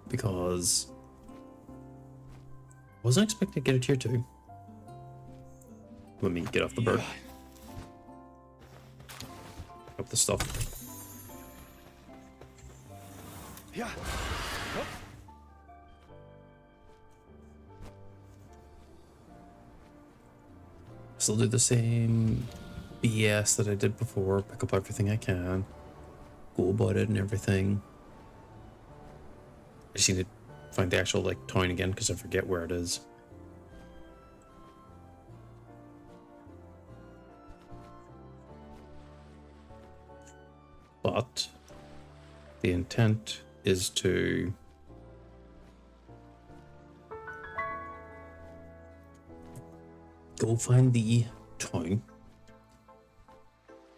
Because I wasn't expecting to get a tier 2. Let me get off the bird. Up the stuff. Yeah. Still do the same BS that I did before. Pick up everything I can. Go about it and everything. I just need to find the actual like town again because I forget where it is. But the intent is to go find the town,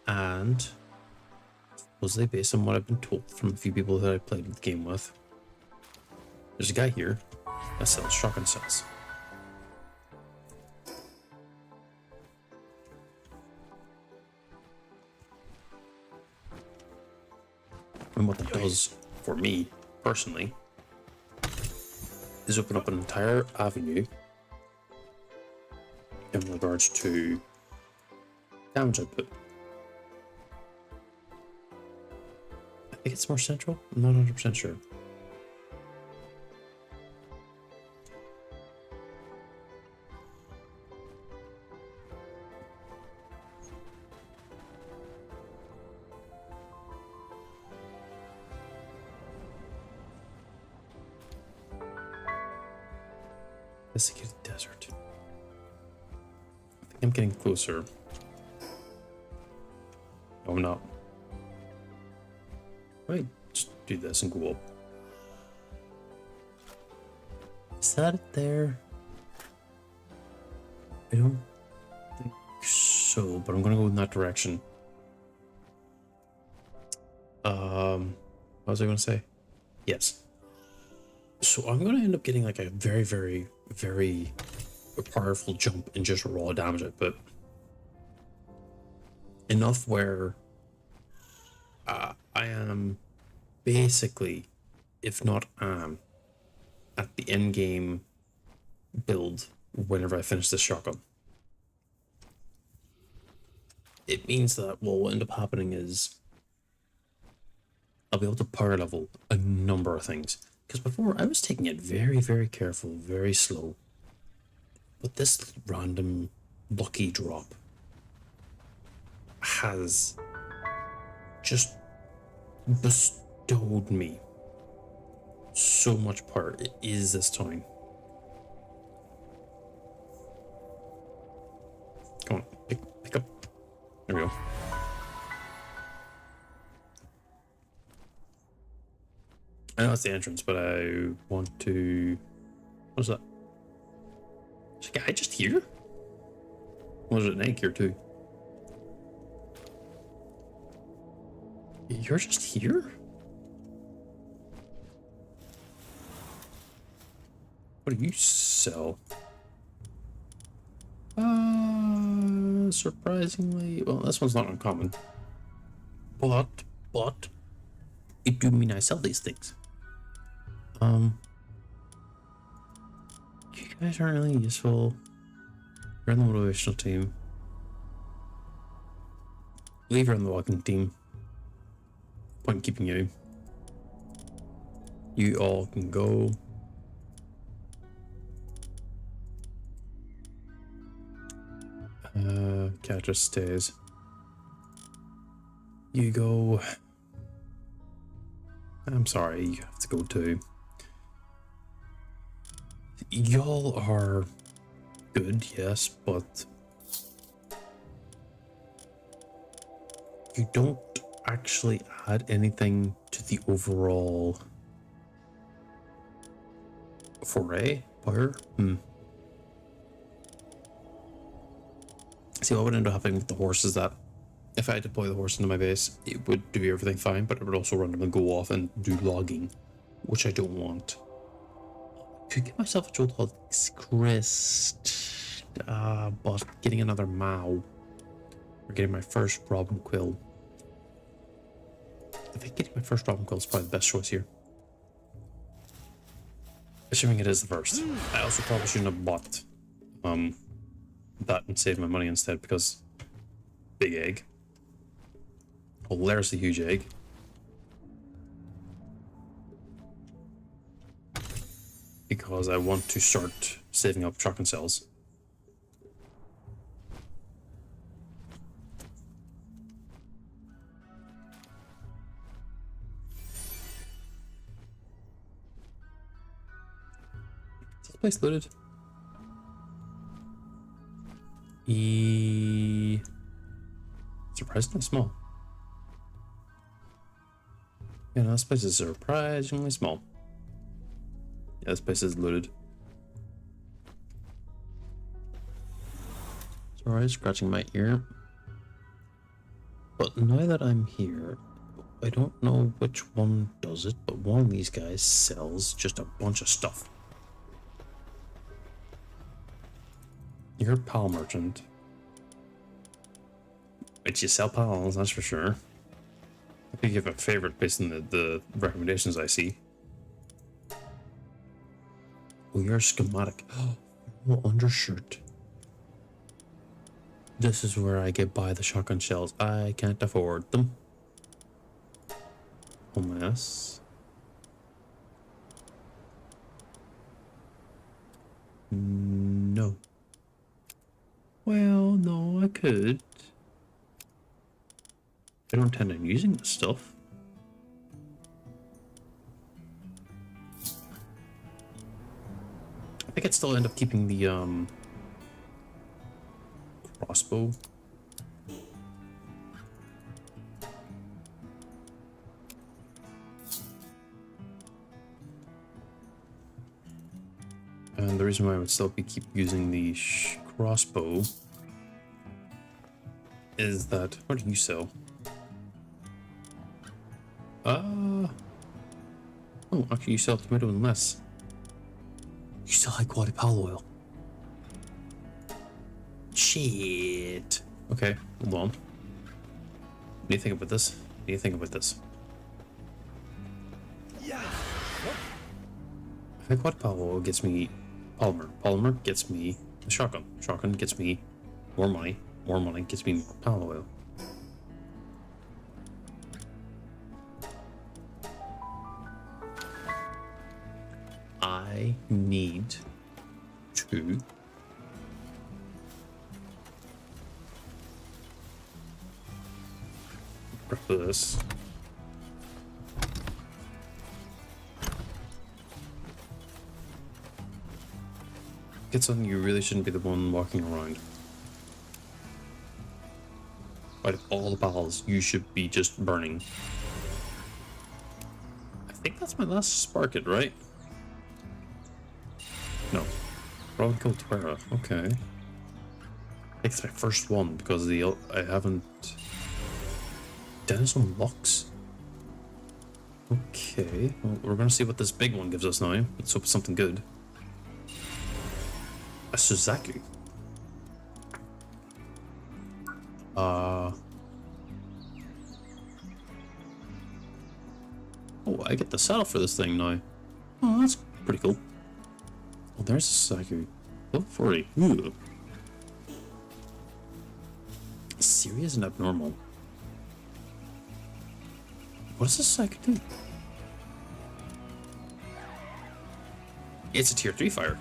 and supposedly based on what I've been told from a few people that I played the game with, there's a guy here that sells shotgun shells. And what that does for me personally is open up an entire avenue in regards to damage output. I think it's more central. I'm not 100% sure. Desiccated desert. I think I'm getting closer. No, I'm not. Wait, just do this and go up. Is that it there? I don't think so, but I'm gonna go in that direction. What was I gonna say? Yes. So I'm gonna end up getting like a very, very, very powerful jump in just raw damage output. Enough where I am basically, if not at the end game build whenever I finish this shotgun. It means that what will end up happening is I'll be able to power level a number of things. Because before I was taking it very, very careful, very slow. But this random lucky drop has just bestowed me so much power. It is this time. Come on, pick up. There we go. I know it's the entrance, but I want to... What's that? Is a guy just here? Was it an egg here too? You're just here? What do you sell? Surprisingly... Well, this one's not uncommon. But... It do mean I sell these things. You guys aren't really useful. You're on the motivational team. Leave her on the walking team. Point in keeping you. You all can go. Cat just stays. You go. I'm sorry, you have to go too. Y'all are good, yes, but you don't actually add anything to the overall foray power. See, what would end up happening with the horse is that if I deploy the horse into my base, it would do everything fine, but it would also randomly go off and do logging, which I don't want. Could get myself a jewel called Christ, but getting another Mao, or getting my first Robin Quill. I think getting my first Robin Quill is probably the best choice here. Assuming it is the first. I also probably shouldn't have bought that and saved my money instead, because big egg. Well, there's the huge egg. Because I want to start saving up shotgun cells. Is this place looted? Surprisingly small. Yeah, no, this place is surprisingly small. Yeah, this place is looted. Sorry, scratching my ear. But now that I'm here, I don't know which one does it, but one of these guys sells just a bunch of stuff. You're a pal merchant. But you sell pals, that's for sure. I think you have a favorite based on the recommendations I see. Oh, you're a schematic. Oh, undershirt. This is where I get by the shotgun shells. I can't afford them. Unless... No. Well, no, I could. I don't intend on using this stuff. I think I'd still end up keeping the crossbow. And the reason why I would still keep using the crossbow is that... What do you sell? Oh, actually you sell tomato and less. You sell high quality pal oil. Shit. Okay, hold on. What do you think about this? What do you think about this? Yeah. High quality pal oil gets me polymer. Polymer gets me a shotgun. Shotgun gets me more money. More money gets me more pal oil. I need to rip this. Get something you really shouldn't be the one walking around. Out of all the pals, you should be just burning. I think that's my last spark it, right? No. Robin Cultura, okay. I think it's my first one because I haven't... Dennis unlocks? Okay, well, we're gonna see what this big one gives us now. Let's hope it's something good. A Suzaku. Oh, I get the saddle for this thing now. Oh, that's pretty cool. Oh, there's a Suzaku. Level 40. Ooh. Serious and abnormal. What does this Suzaku do? It's a tier 3 fire.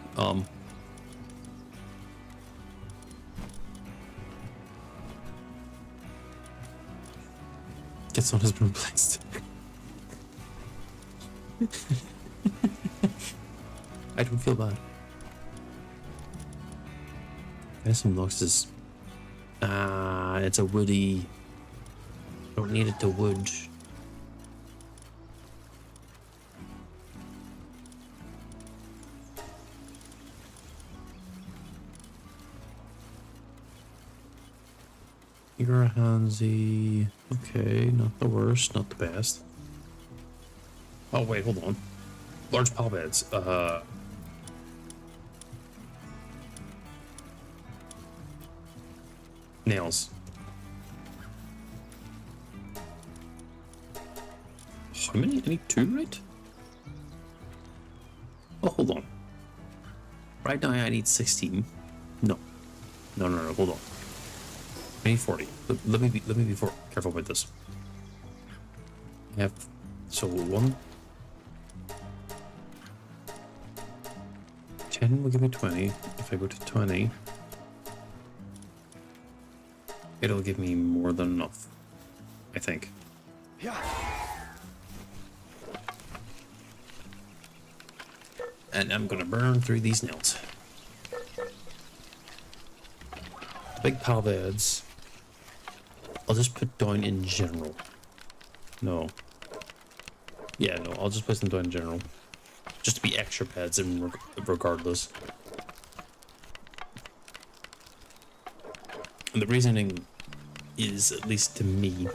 Gets on has been replaced. I don't feel bad. There's some looks is... it's a woody... Don't need it to wood. Bigger handsy. Okay, not the worst, not the best. Oh wait, hold on. Large pal beds. Nails. How many? I need 2, right? Oh, hold on. Right now I need 16. No. No, hold on. I need 40. Let me be careful about this. I have, so 1. 10 will give me 20. If I go to 20, it'll give me more than enough, I think. Yeah. And I'm gonna burn through these nails. Big pal beds, I'll just put down in general. No. Yeah, no, I'll just place them down in general. Just to be extra beds and regardless. And the reasoning is, at least to me,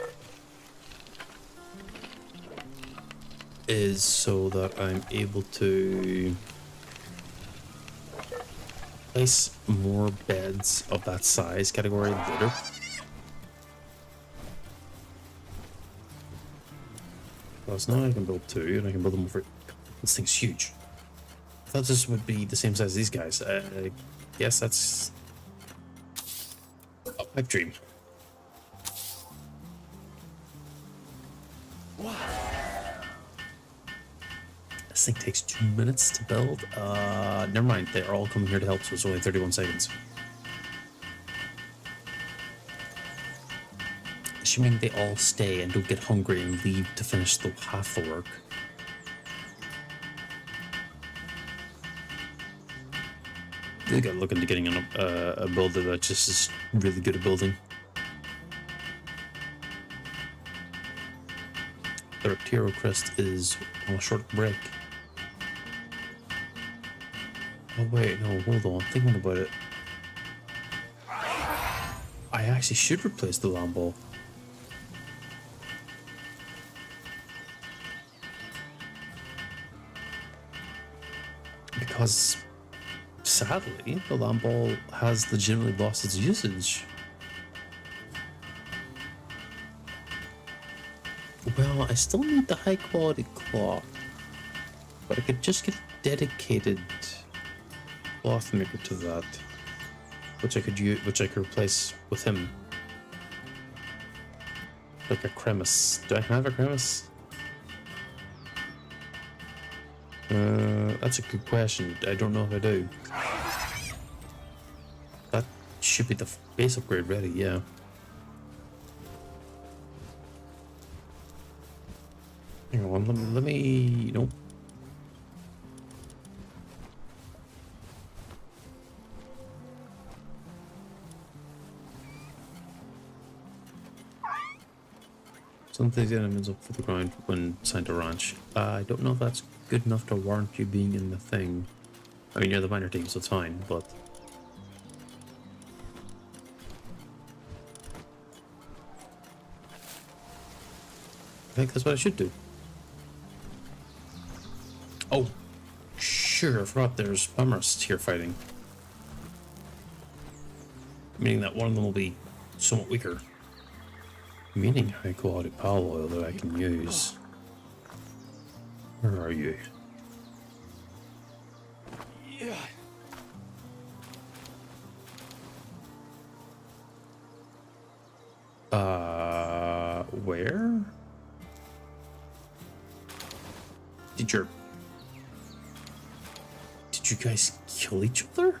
is so that I'm able to place more beds of that size category later. Because now I can build 2 and I can build them over. This thing's huge. I thought this would be the same size as these guys. I guess that's a pipe dream. Wow. This thing takes 2 minutes to build. Never mind. They are all coming here to help, so it's only 31 seconds. Assuming they all stay and don't get hungry and leave to finish the half the work. They got to look into getting a builder that just is really good at building. The Reptero crest is on a short break. Oh wait, no, hold on. Thinking about it, I actually should replace the lamb ball. Because sadly, the lamb ball has legitimately lost its usage. Well, I still need the high quality cloth, but I could just get a dedicated cloth maker to that, which I could use, which I could replace with him, like a cremis. Do I have a cremis? That's a good question. I don't know if I do. That should be the base upgrade ready, yeah. Hang on, let me, nope. Some of these elements up for the ground when assigned to ranch. I don't know if that's good enough to warrant you being in the thing. I mean, you're the minor team, so it's fine, but... I think that's what I should do. Oh, sure, I forgot there's Palmerists here fighting. Meaning that one of them will be somewhat weaker. Meaning high quality pal oil that I can use. Where are you? Yeah. Where? Did you guys kill each other?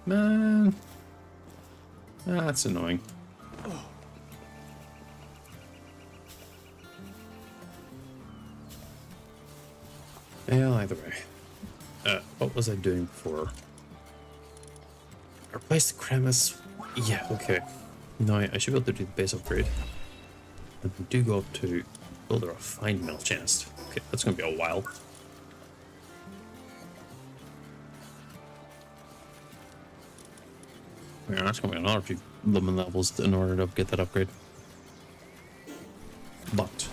Man, that's annoying. Well, either way. What was I doing before? Replace the cremis. Yeah, okay. No, I should be able to do the base upgrade. And we do go up to build a refined mill chest. Okay, that's gonna be a while. Yeah, that's gonna be another few lemon levels in order to get that upgrade. But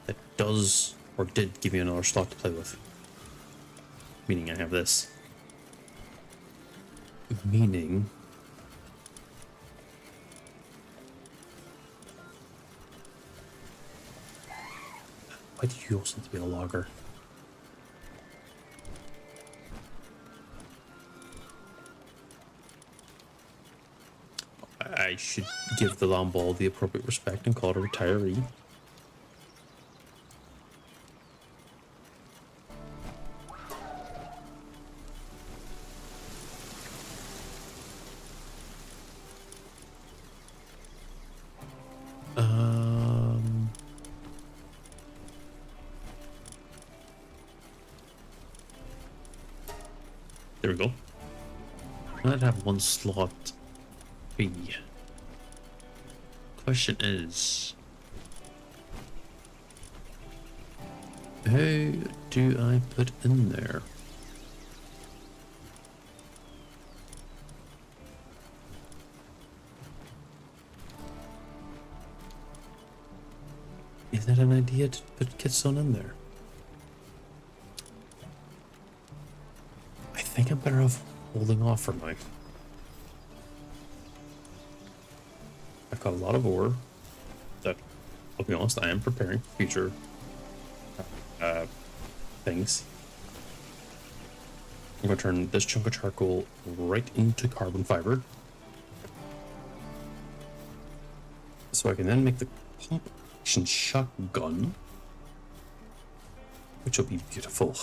it does, or did, give you another slot to play with. Meaning I have this. Meaning... Why do you also have to be a logger? I should give the long ball the appropriate respect and call it a retiree. There we go. I'd have one slot free. Question is, who do I put in there? Is that an idea to put Kitson in there? I think I'm better off holding off for now. I've got a lot of ore that, I'll be honest, I am preparing for future things. I'm going to turn this chunk of charcoal right into carbon fiber, so I can then make the pump action shotgun, which will be beautiful.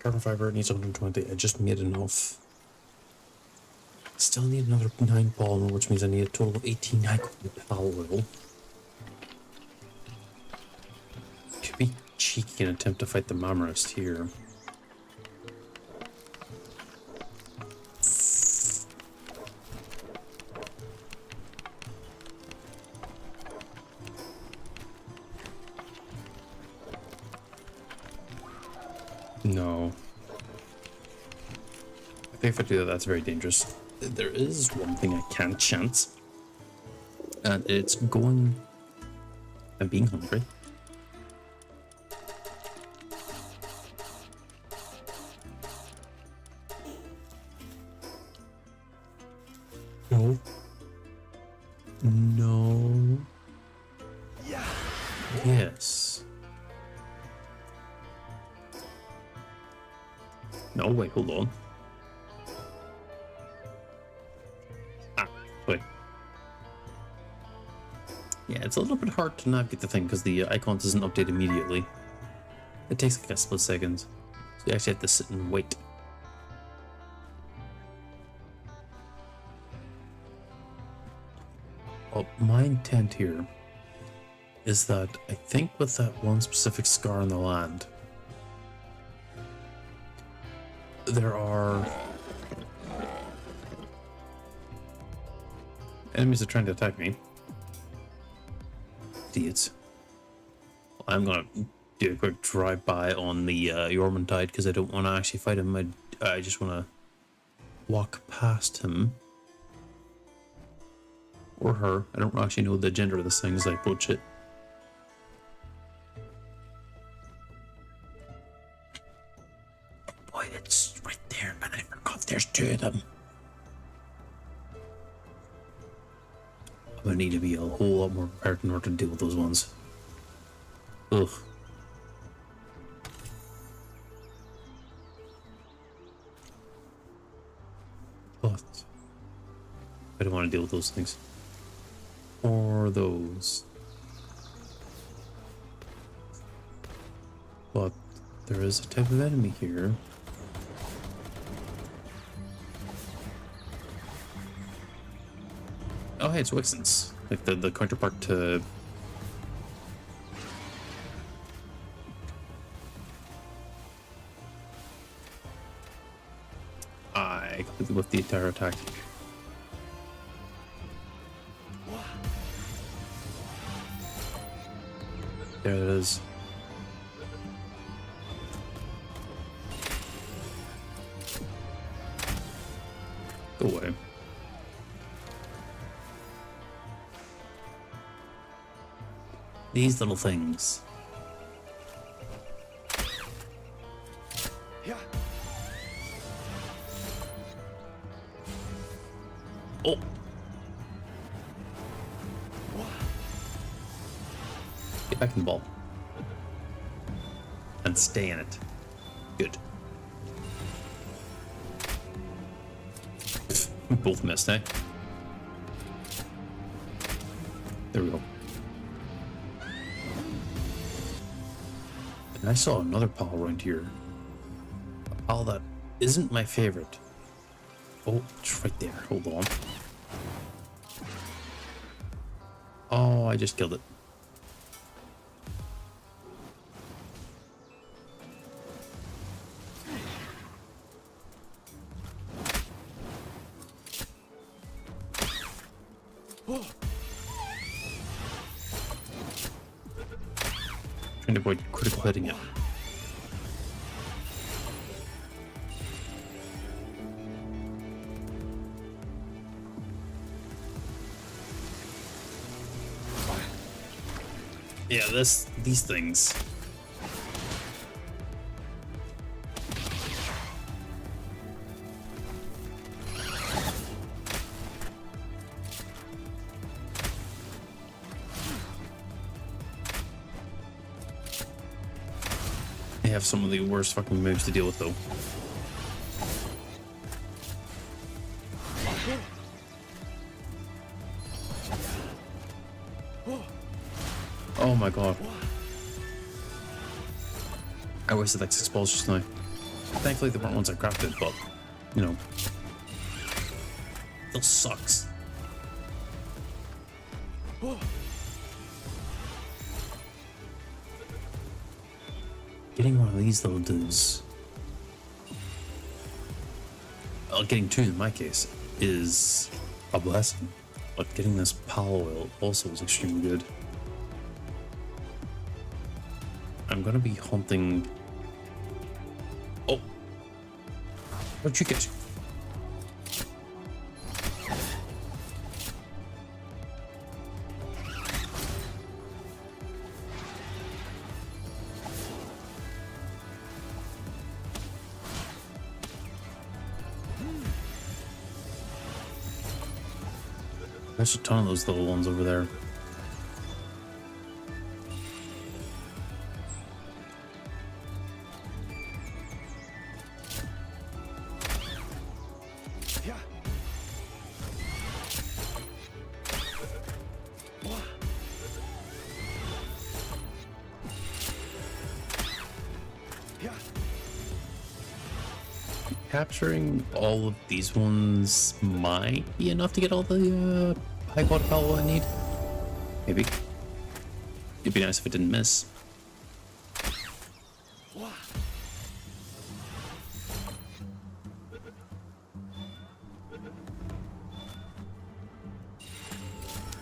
Carbon fiber needs 120. I just made enough. Still need another 9 polymer, which means I need a total of 18 high-quality Palworld. Could be cheeky and attempt to fight the Mammarist here. No. I think if I do that, that's very dangerous. There is one thing I can chance, and it's going and being hungry. No. No. Yes. No, wait, hold on. Wait. Yeah, it's a little bit hard to navigate the thing because the icon doesn't update immediately. It takes like a split second. So you actually have to sit and wait. Well, my intent here is that I think with that one specific scar on the land, there are enemies that are trying to attack me. Idiots. I'm gonna do a quick drive-by on the Yormantide because I don't want to actually fight him. I just want to walk past him. Or her. I don't actually know the gender of this thing as I approach it. Boy, it's right there, and I forgot there's 2 of them. I'm gonna need to be a whole lot more prepared in order to deal with those ones. Ugh. But I don't want to deal with those things. Or those. But there is a type of enemy here. Oh, hey, it's Wixens. Like the counterpart to... I completely whiffed the entire attack. There it is. Go away. These little things. Yeah. Oh! Get back in the ball. And stay in it. Good. We both missed, eh? There we go. And I saw another pal around here. A pal that isn't my favorite. Oh, it's right there. Hold on. Oh, I just killed it. Trying to avoid critical hitting it. Yeah, these things. They have some of the worst fucking moves to deal with, though. Oh my god. I wasted like 6 balls just now. Thankfully the weren't ones I crafted, but, you know. Those sucks. Getting one of these though does... Well, getting 2 in my case is a blessing. But getting this Palworld also is extremely good. I'm gonna be hunting... Oh! Where'd you get? There's a ton of those little ones over there. Capturing all of these ones might be enough to get all the high quality power I need. Maybe. It'd be nice if it didn't miss.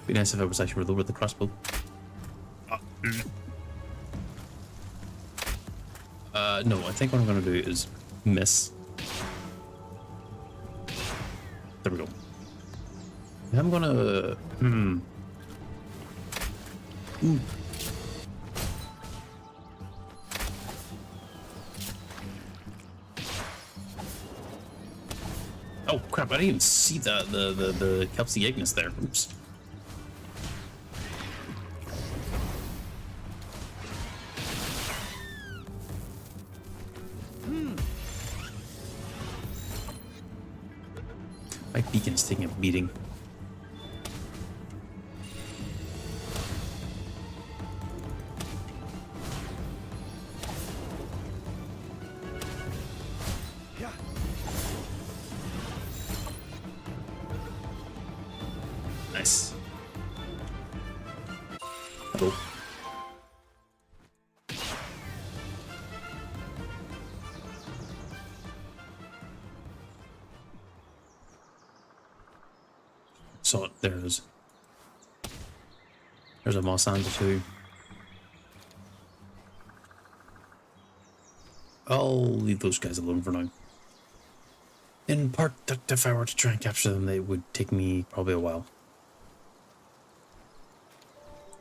Be nice if I was actually lower the crossbow. No, I think what I'm gonna do is miss. There we go. I'm gonna... Ooh. Oh crap, I didn't even see the Kelsey Ignis there. Oops. My beacon's taking a beating. Nice. Hello. So there's a Mossanda too. I'll leave those guys alone for now. In part, that if I were to try and capture them, they would take me probably a while.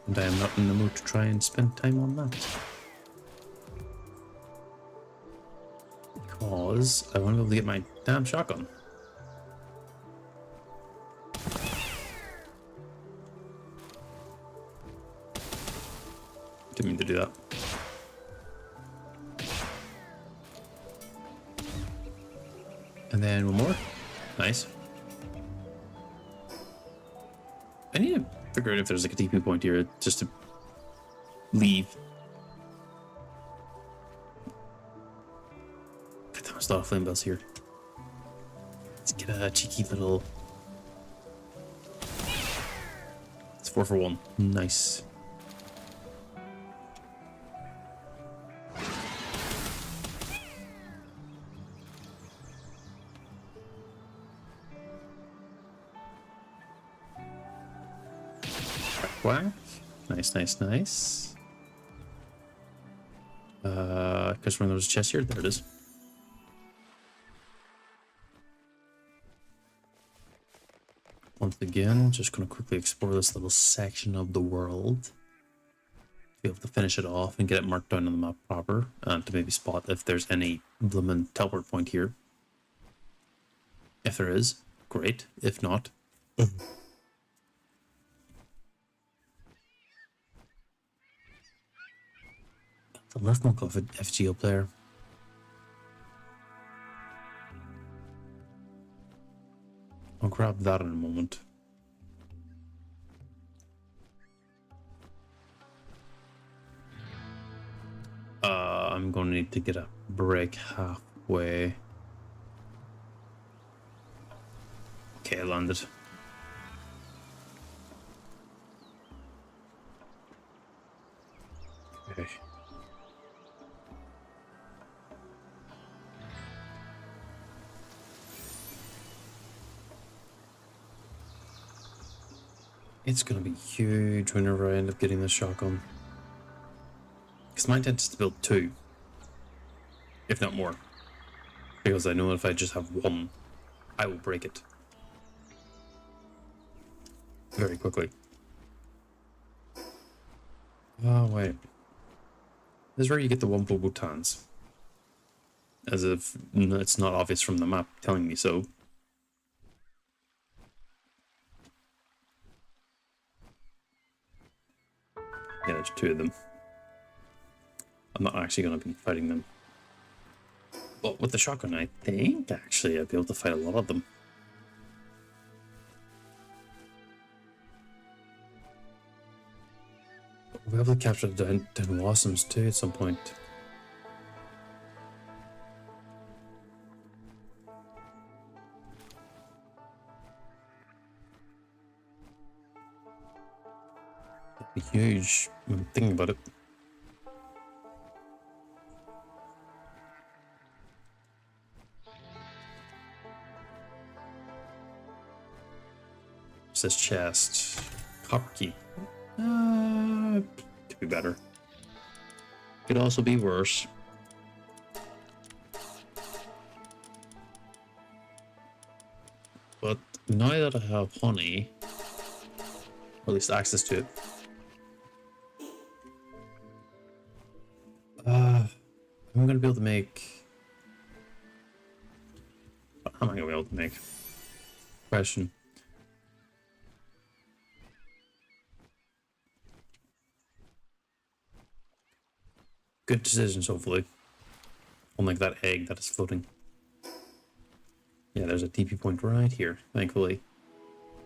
And I am not in the mood to try and spend time on that. Because I want to be able to get my damn shotgun. Didn't mean to do that. And then one more. Nice. I need to figure out if there's like a TP point here just to leave. God, there's a lot of flame bells here. Let's get a cheeky little... It's 4 for 1. Nice. Whack. Nice, nice, nice. Because one of those chests here. There it is. Once again, just going to quickly explore this little section of the world. Be able to finish it off and get it marked down on the map proper. And to maybe spot if there's any blooming teleport point here. If there is, great. If not... The left monk of an FGO player. I'll grab that in a moment. I'm going to need to get a break halfway. Okay, I landed. Okay. It's going to be huge whenever I end up getting this shotgun. Because my intent is to build 2. If not more. Because I know if I just have 1, I will break it. Very quickly. Oh, wait. This is where you get the Wumpo Butans. As if it's not obvious from the map telling me so. Yeah, there's 2 of them. I'm not actually going to be fighting them. But with the shotgun, I think actually I'll be able to fight a lot of them. We'll be able to capture the Denwasums too at some point. That'd be huge. I'm thinking about it. What's this chest? Copper key. Could be better. Could also be worse. But now that I have honey, or at least access to it, I'm gonna be able to make. How am I gonna be able to make? Question. Good decisions, hopefully. Unlike that egg that is floating. Yeah, there's a TP point right here, thankfully.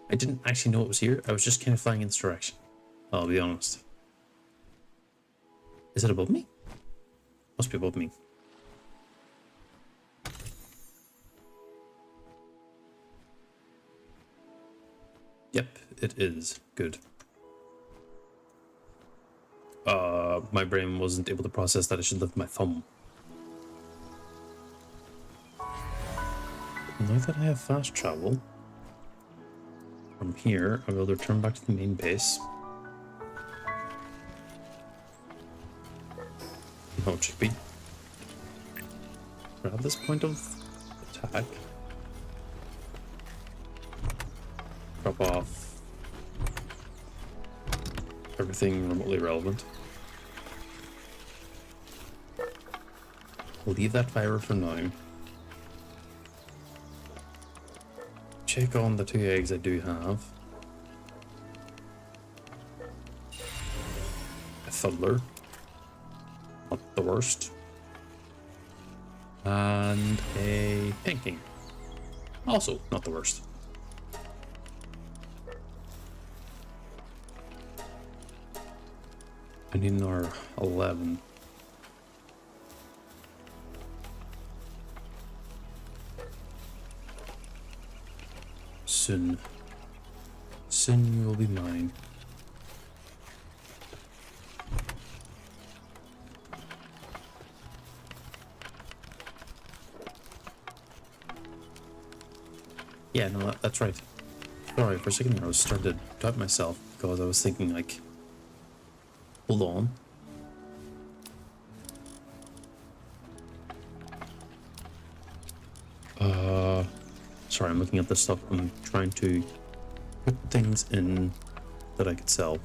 I didn't actually know it was here. I was just kind of flying in this direction. I'll be honest. Is it above me? Must be above me. Yep, it is. Good. My brain wasn't able to process that I should lift my thumb. Now that I have fast travel, from here, I'll be able to return back to the main base. How it should be. grab this point of attack. Drop off everything remotely relevant. Leave that fire for now. Check on the 2 eggs I do have. A Fuddler. Not the worst. And a Pinking. Also not the worst. I need another 11. Soon. Soon you will be mine. Yeah, no, that's right. Sorry, for a second there I was starting to doubt myself because I was thinking like, hold on. Sorry, I'm looking at this stuff. I'm trying to put things in that I could sell.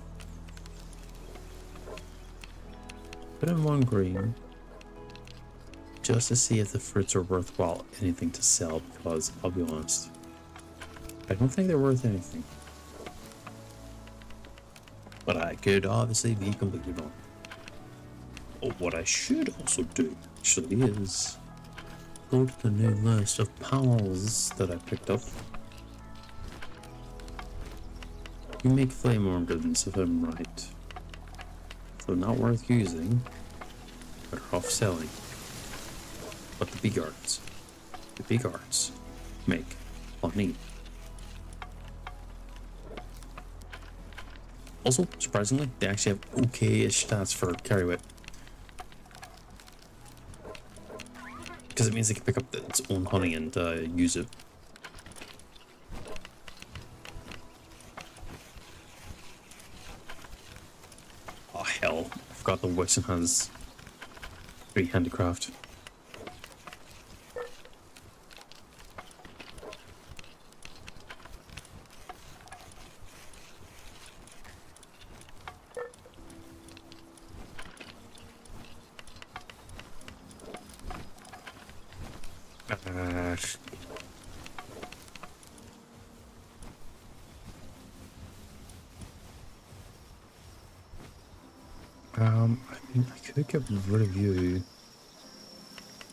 Put in 1 green just to see if the fruits are worthwhile anything to sell, because I'll be honest, I don't think they're worth anything. But I could obviously be completely wrong. But what I should also do actually is go to the new list of pals that I picked up. You make flame organs if I'm right. So not worth using, better off selling. But the big arts make money. Also, surprisingly, they actually have okay-ish stats for carry weight. Because it means they can pick up its own honey and use it. Oh hell, I forgot the Wixen has 3 handicraft. I mean, I could get rid of you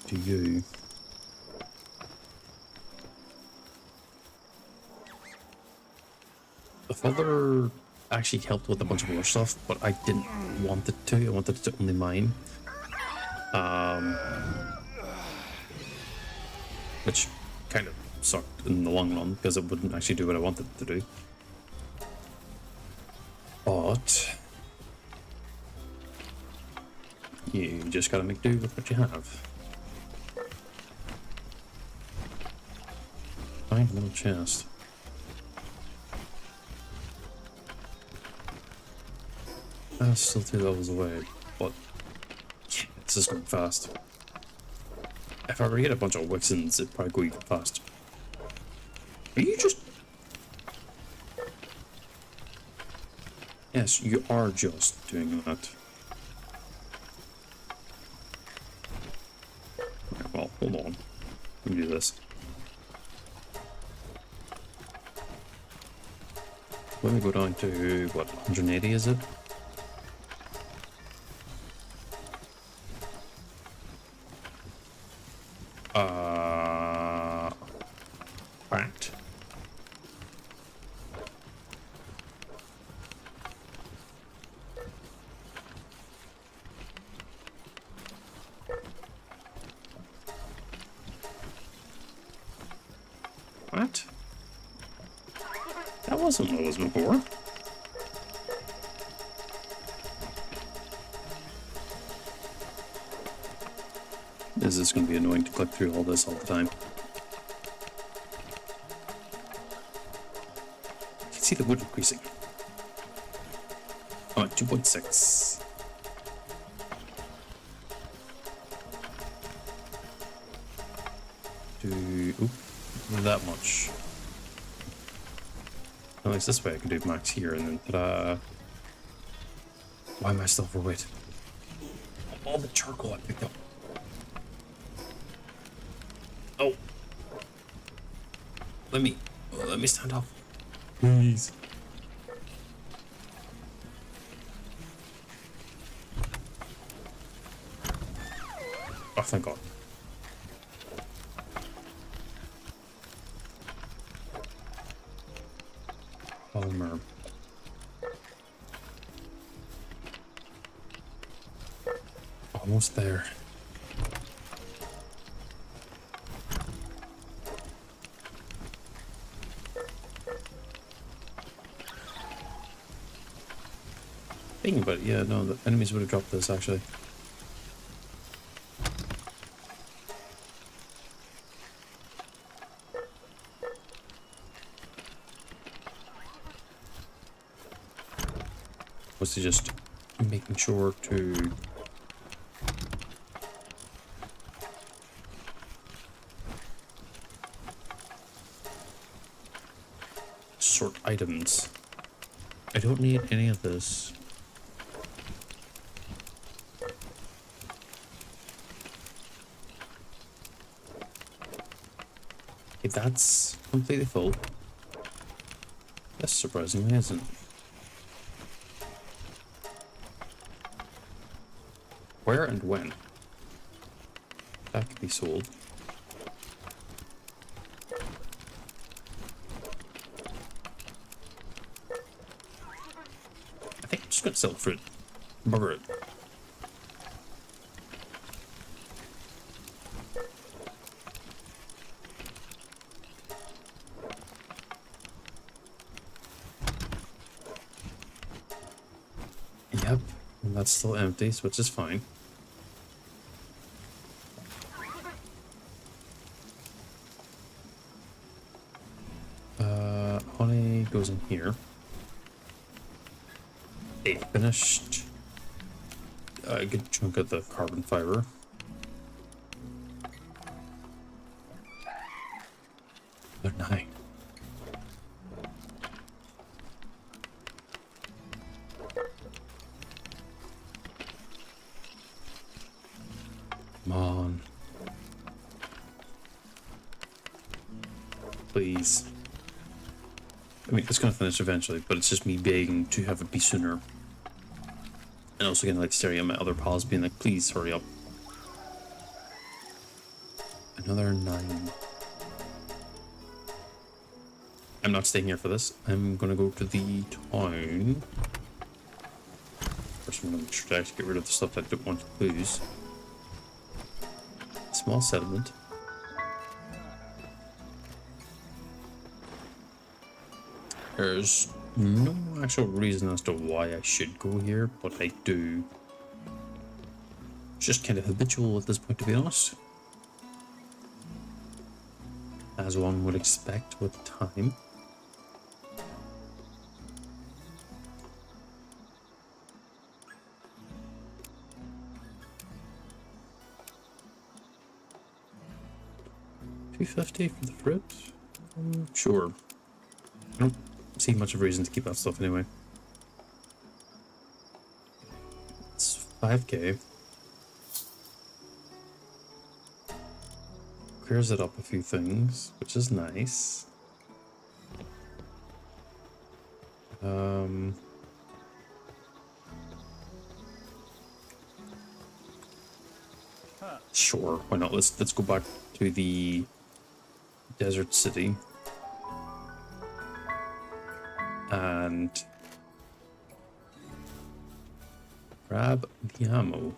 to you. The feather actually helped with a bunch of more stuff, but I didn't want it to. I wanted it to only mine. Which kind of sucked in the long run because it wouldn't actually do what I wanted it to do. But you just gotta make do with what you have. Find little chest. That's still 2 levels away, but yeah, this is going fast. If I were to get a bunch of Wixens, it'd probably go even faster. Are you just... Yes, you are just doing that. Right, well, hold on. Let me do this. Let me go down to, what, 180 is it? Right. What? That wasn't what it was before. This is going to be annoying to click through all this all the time. You can see the wood increasing. Oh, 2.6. do oop, that much. At least this way I can do max here and then ta-da. Why am I still overweight? All the charcoal I picked up. Oh. Let me stand up. Please. Oh, thank God. Palmer. Almost there. Thinking about it, yeah, no, the enemies would have dropped this actually. Was to just making sure to sort items. I don't need any of this. If that's completely full, that's surprisingly isn't. Where and when? That could be sold. I think I'm just gonna sell fruit. Bugger it. Yep, and that's still empty, so which is fine. Honey goes in here. They finished a good chunk of the carbon fiber. They're 9. Come on. Please. I mean, it's gonna finish eventually, but it's just me begging to have it be sooner. And also getting like staring at my other pals being like, please hurry up. Another 9. I'm not staying here for this. I'm gonna go to the town. First I'm gonna make sure to actually get rid of the stuff that I don't want to lose. Small settlement. There's no actual reason as to why I should go here, but I do. It's just kind of habitual at this point, to be honest. As one would expect with time. $2.50 for the fruit? Sure. I don't see much of a reason to keep that stuff anyway. It's 5k. Clears it up a few things, which is nice. Sure, why not? Let's go back to the desert city and grab the ammo.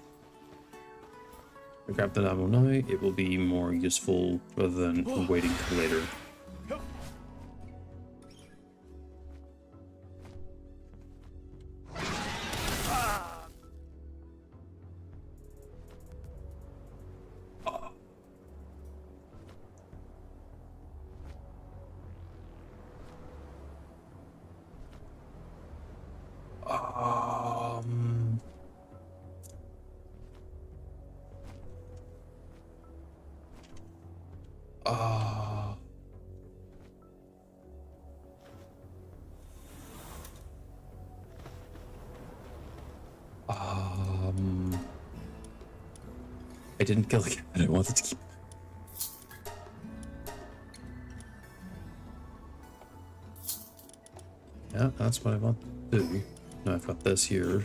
If I grab that ammo now, it will be more useful rather than waiting till later. Ah. I didn't kill the cat. I wanted to keep. Yeah, that's what I want to do. Now I've got this here.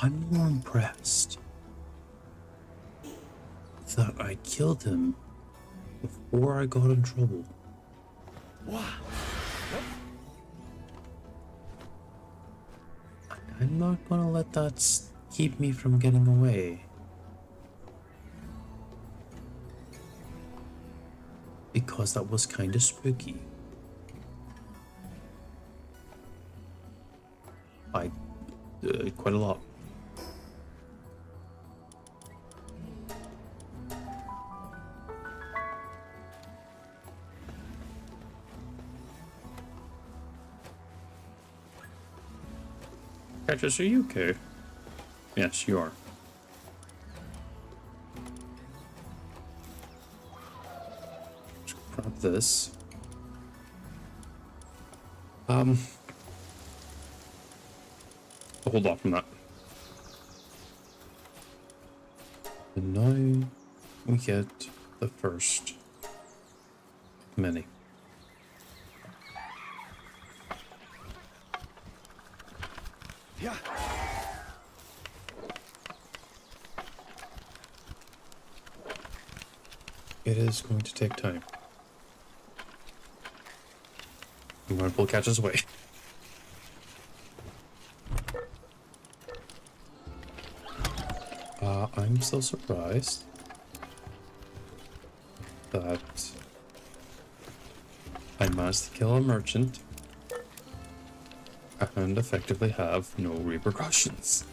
I'm more impressed that I killed him before I got in trouble. I'm not gonna let that keep me from getting away. Because that was kind of spooky. Quite a lot. Catches, are you okay? Yes, you are. Let's grab this. Hold off from that. And now we get the first mini. Yeah. It is going to take time. I'm going to pull catches away. I'm so surprised that I managed to kill a merchant and effectively have no repercussions.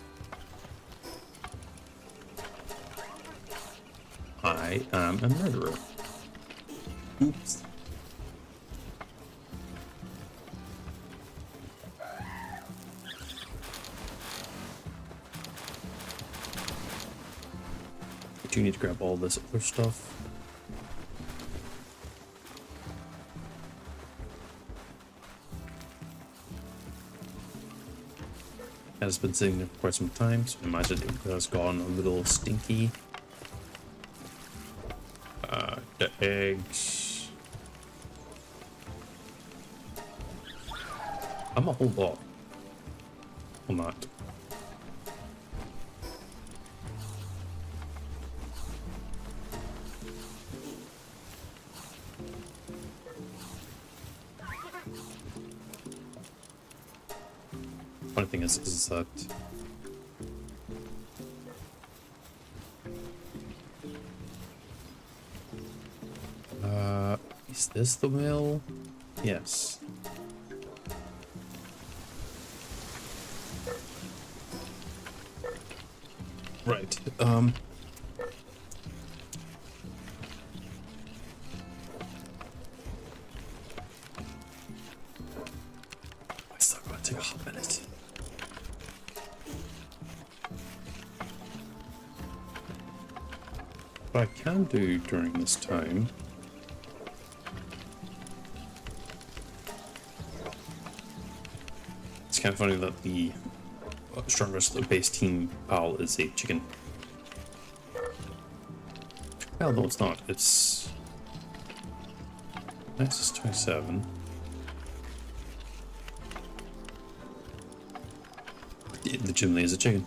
I am a murderer. Oops. I do need to grab all this other stuff. Has been sitting there for quite some time, so I imagine it has gone a little stinky. The eggs. I'm gonna hold off on that. Funny thing is that is this the mill? Yes. Right. I still gotta take a hot minute. What I can do during this time it's kind of funny that the strongest base team Pal is a chicken. Well, no, it's not. It's Nexus 27. It legitimately is a chicken.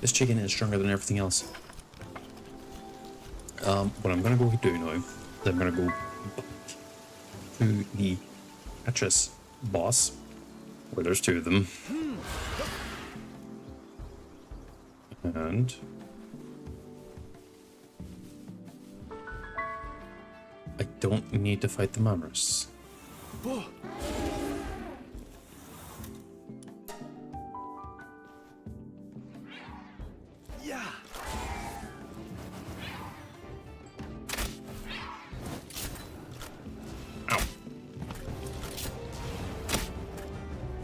This chicken is stronger than everything else. What I'm gonna go do now is I'm gonna go back to the Tetris boss, where there's two of them, and I don't need to fight the Mammoths. Yeah. Ow.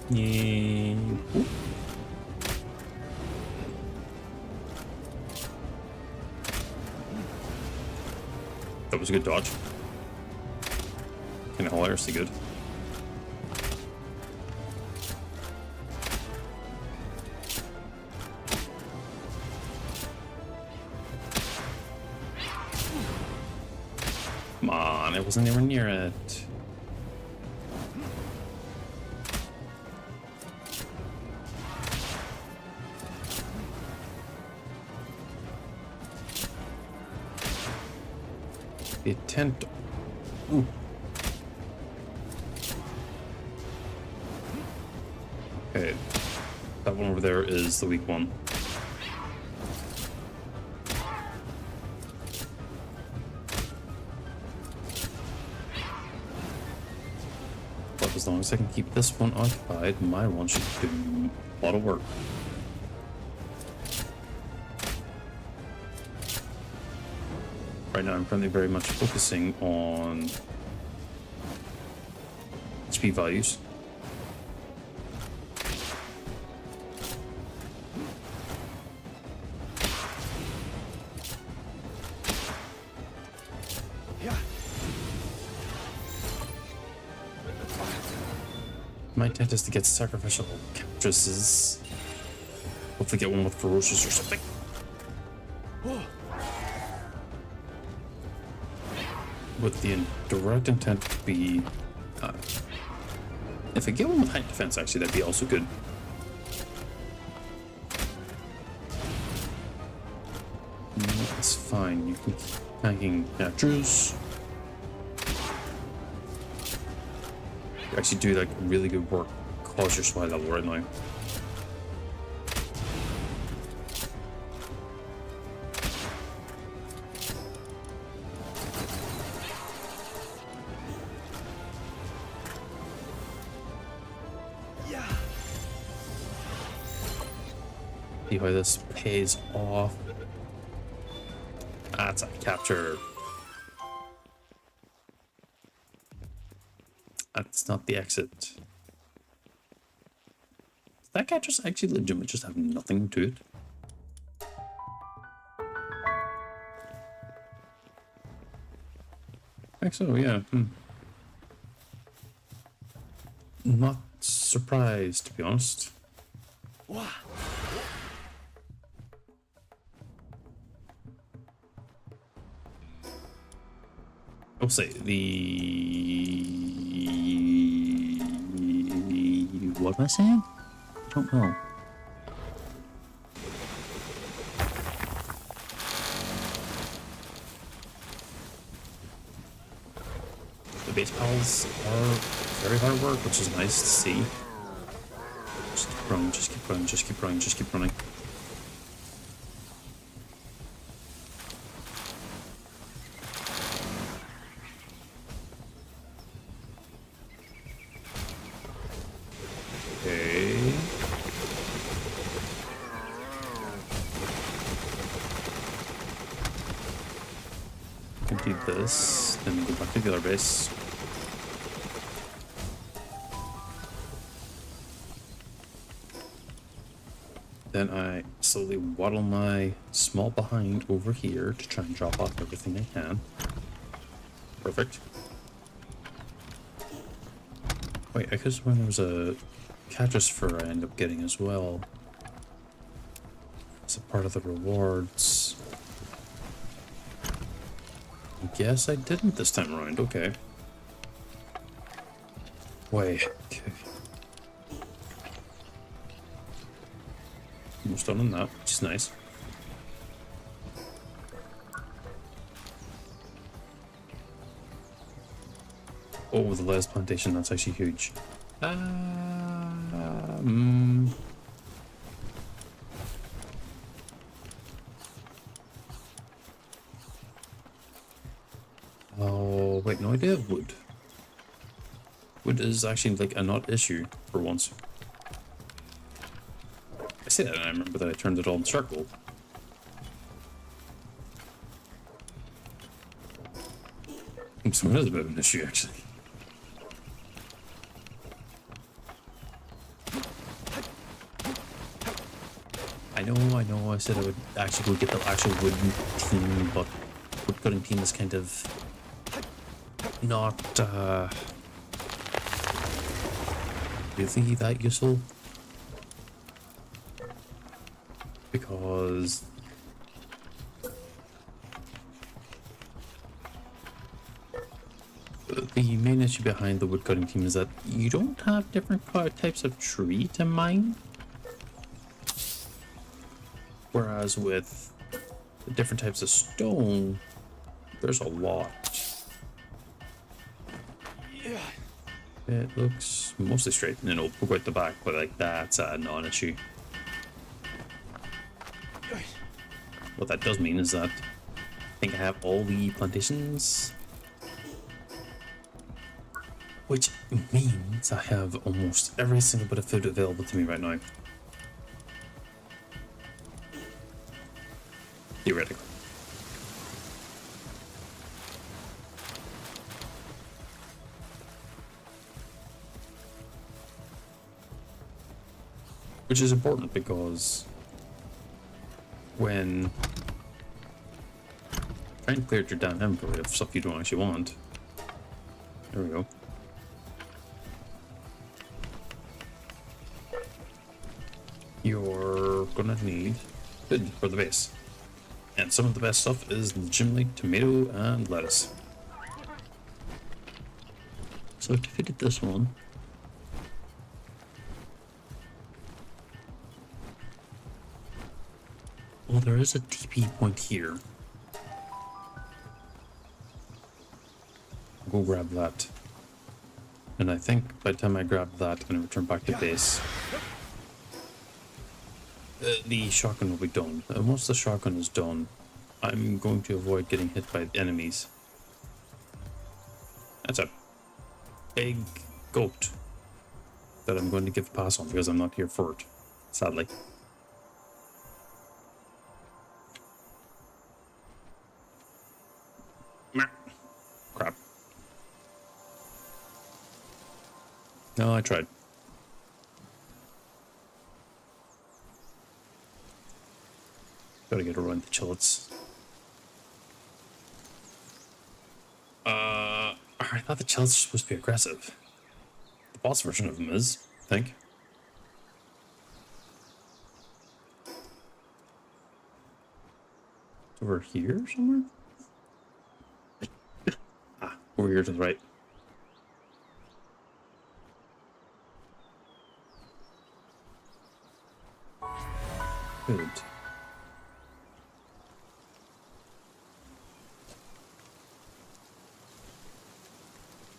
Yeah. was a good dodge. Kind of hilariously good. Come on, it wasn't anywhere near it. The attempt. Ooh. Okay, that one over there is the weak one. But as long as I can keep this one occupied, my one should do a lot of work. Right now I'm currently very much focusing on speed values. My intent is to get sacrificial captresses. Hopefully get one with ferocious or something. With the direct intent to be... if I get one with high defense, actually, that'd be also good. That's fine. You can keep tanking captures. You actually do like really good work cause your supply level right now. See how this pays off. That's a capture. That's not the exit. That guy just actually legitimate just have nothing to it. I think so, yeah. Not surprised, to be honest. I'll say what am I saying? I don't know. The base pals are very hard work, which is nice to see. Just keep running, just keep running, just keep running, just keep running. Complete this, then go back to the other base. Then I slowly waddle my small behind over here to try and drop off everything I can. Perfect. Wait, I guess when there was a Catchus fur I end up getting as well. It's a part of the rewards. I guess I didn't this time around, okay. Wait, okay. Almost done on that, which is nice. Oh, the lettuce plantation, that's actually huge. Oh, wait, no, I do have wood. Wood is actually like a not issue for once. I say that and I remember that I turned it all in circle. So it is a bit of an issue, actually. I know, I said I would actually go get the actual wooden team, but wood cutting team is kind of not really that useful, because the main issue behind the woodcutting team is that you don't have different types of tree to mine, whereas with the different types of stone, there's a lot. It looks mostly straight, and then it'll poke out the back, but like that's a non-issue. What that does mean is that I think I have all the plantations, which means I have almost every single bit of food available to me right now. Theoretically. Which is important because when trying to clear out your damn inventory of stuff you don't actually want. There we go. You're gonna need food for the base. And some of the best stuff is legitimately tomato and lettuce. So I defeated this one. Well, there is a TP point here. I'll go grab that. And I think by the time I grab that and return back to base, the shotgun will be done. Once the shotgun is done, I'm going to avoid getting hit by enemies. That's a big goat that I'm going to give a pass on because I'm not here for it, sadly. Crap. No, I tried. Gotta get around the chillets. I thought the chillets were supposed to be aggressive. The boss version of them is, I think. It's over here somewhere? Ah, over here to the right. Good.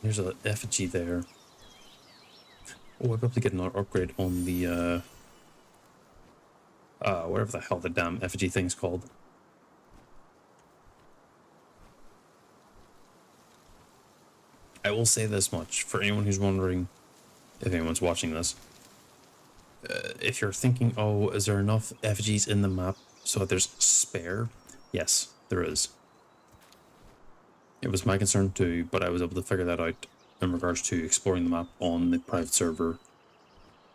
There's an effigy there. Oh, I'll probably get another upgrade on the, whatever the hell the damn effigy thing's called. I will say this much, for anyone who's wondering, if anyone's watching this, if you're thinking, oh, is there enough effigies in the map so that there's spare? Yes, there is. It was my concern too, but I was able to figure that out in regards to exploring the map on the private server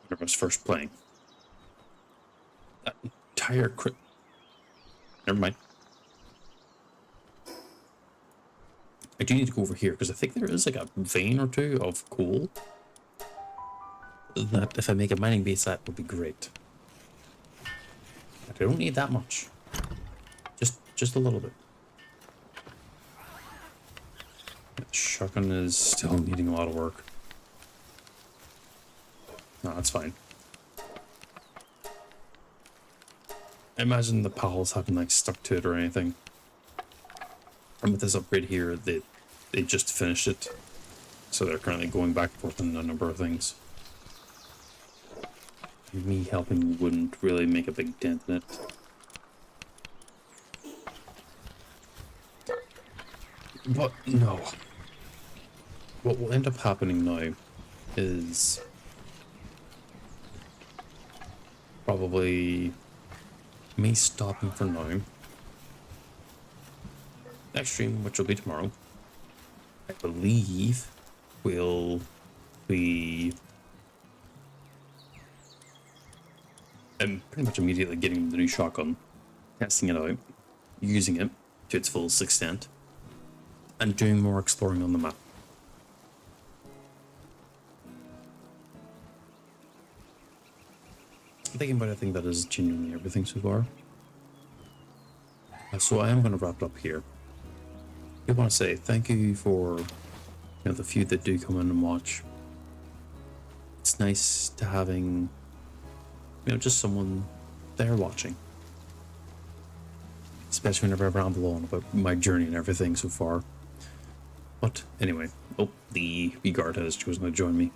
when I was first playing. That entire never mind. I do need to go over here because I think there is like a vein or two of coal that if I make a mining base, that would be great. But I don't need that much. Just a little bit. Shotgun is still needing a lot of work. No, that's fine. I imagine the pals haven't like stuck to it or anything. And with this upgrade here, they just finished it. So they're currently going back and forth on a number of things. Me helping wouldn't really make a big dent in it. But no. What will end up happening now is probably me stopping for now. Next stream, which will be tomorrow, I believe will be pretty much immediately getting the new shotgun, testing it out, using it to its fullest extent, and doing more exploring on the map. Thinking about everything that is genuinely everything so far. So I am going to wrap it up here. I want to say thank you for the few that do come in and watch. It's nice to having just someone there watching, especially whenever I ramble on about my journey and everything so far. But anyway, the guard has chosen to join me.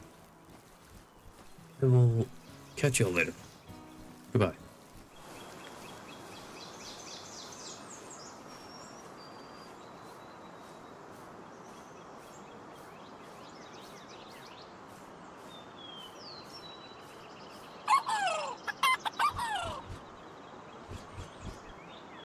I will catch you all later. Goodbye.